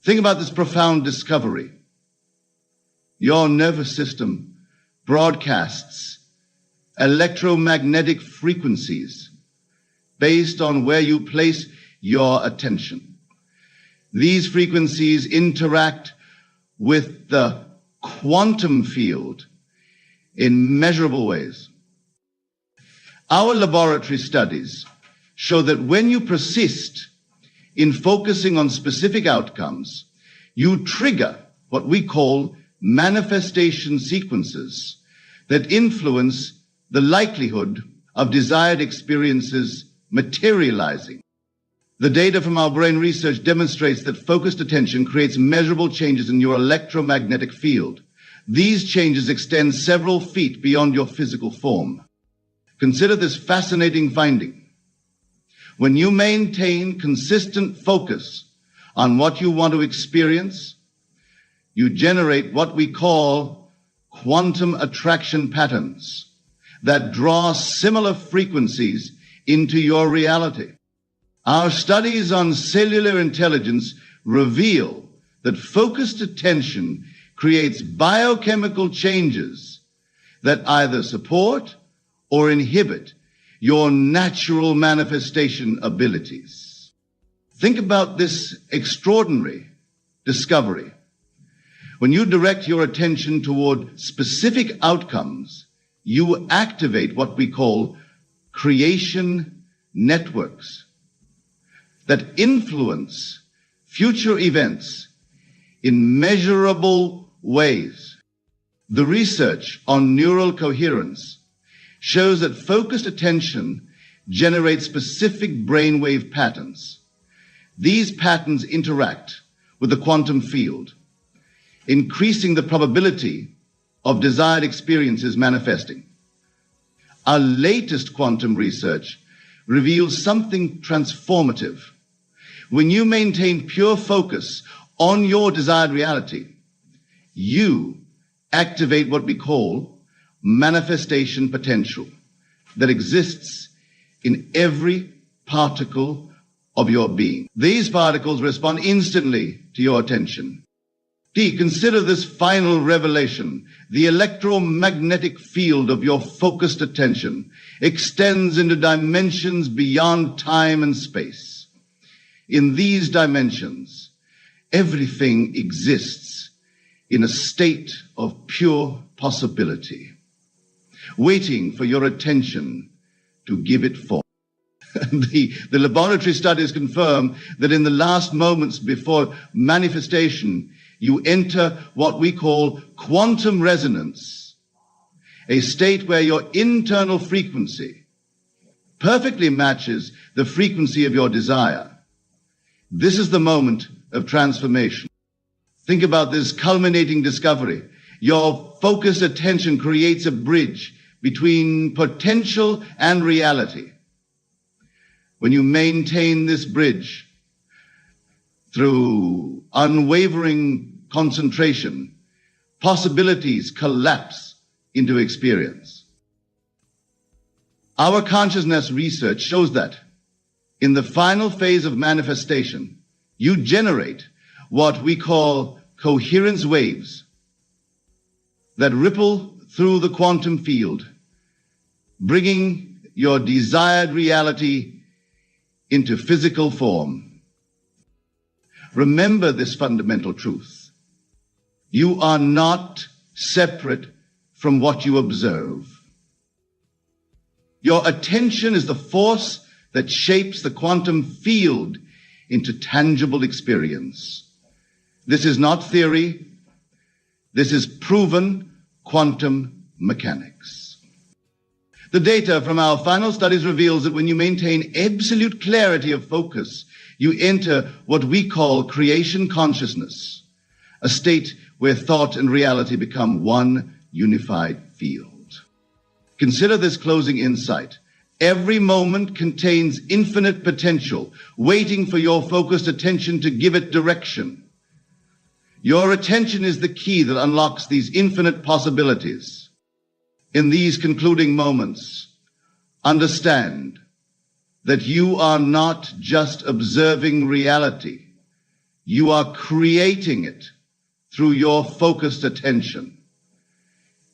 Think about this profound discovery. Your nervous system broadcasts electromagnetic frequencies based on where you place your attention. These frequencies interact with the quantum field in measurable ways. Our laboratory studies show that when you persist in focusing on specific outcomes, you trigger what we call manifestation sequences that influence the likelihood of desired experiences materializing. The data from our brain research demonstrates that focused attention creates measurable changes in your electromagnetic field. These changes extend several feet beyond your physical form. Consider this fascinating finding. When you maintain consistent focus on what you want to experience, you generate what we call quantum attraction patterns that draw similar frequencies into your reality. Our studies on cellular intelligence reveal that focused attention creates biochemical changes that either support or inhibit your natural manifestation abilities. Think about this extraordinary discovery. When you direct your attention toward specific outcomes, you activate what we call creation networks that influence future events in measurable ways. The research on neural coherence shows that focused attention generates specific brainwave patterns. These patterns interact with the quantum field, increasing the probability of desired experiences manifesting. Our latest quantum research reveals something transformative. When you maintain pure focus on your desired reality, you activate what we call manifestation potential that exists in every particle of your being. These particles respond instantly to your attention. Consider this final revelation. The electromagnetic field of your focused attention extends into dimensions beyond time and space. In these dimensions, everything exists in a state of pure possibility, waiting for your attention to give it form. The laboratory studies confirm that in the last moments before manifestation, you enter what we call quantum resonance, a state where your internal frequency perfectly matches the frequency of your desire. This is the moment of transformation. Think about this culminating discovery. Your focused attention creates a bridge between potential and reality. When you maintain this bridge through unwavering concentration, possibilities collapse into experience. Our consciousness research shows that in the final phase of manifestation, you generate what we call coherence waves that ripple through the quantum field, bringing your desired reality into physical form. Remember this fundamental truth. You are not separate from what you observe. Your attention is the force that shapes the quantum field into tangible experience. This is not theory. This is proven quantum mechanics. The data from our final studies reveals that when you maintain absolute clarity of focus, you enter what we call creation consciousness, a state where thought and reality become one unified field. Consider this closing insight. Every moment contains infinite potential, waiting for your focused attention to give it direction. Your attention is the key that unlocks these infinite possibilities. In these concluding moments, understand that you are not just observing reality. You are creating it through your focused attention.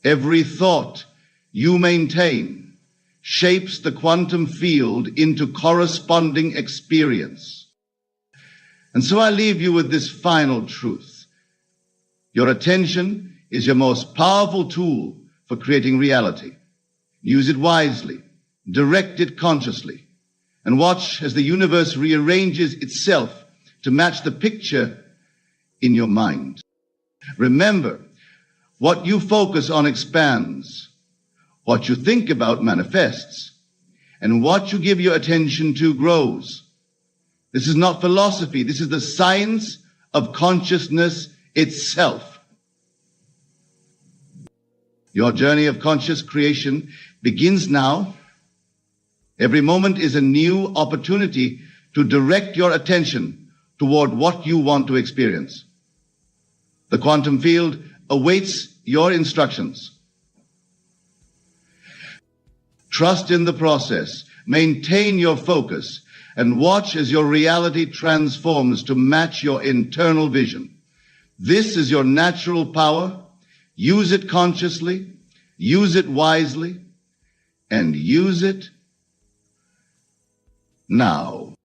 Every thought you maintain shapes the quantum field into corresponding experience. And so I leave you with this final truth. Your attention is your most powerful tool for creating reality. Use it wisely, direct it consciously, and watch as the universe rearranges itself to match the picture in your mind. Remember, what you focus on expands, what you think about manifests, and what you give your attention to grows. This is not philosophy. This is the science of consciousness itself. Your journey of conscious creation begins now. Every moment is a new opportunity to direct your attention toward what you want to experience. The quantum field awaits your instructions. Trust in the process, maintain your focus, and watch as your reality transforms to match your internal vision. This is your natural power. Use it consciously, use it wisely, and use it now.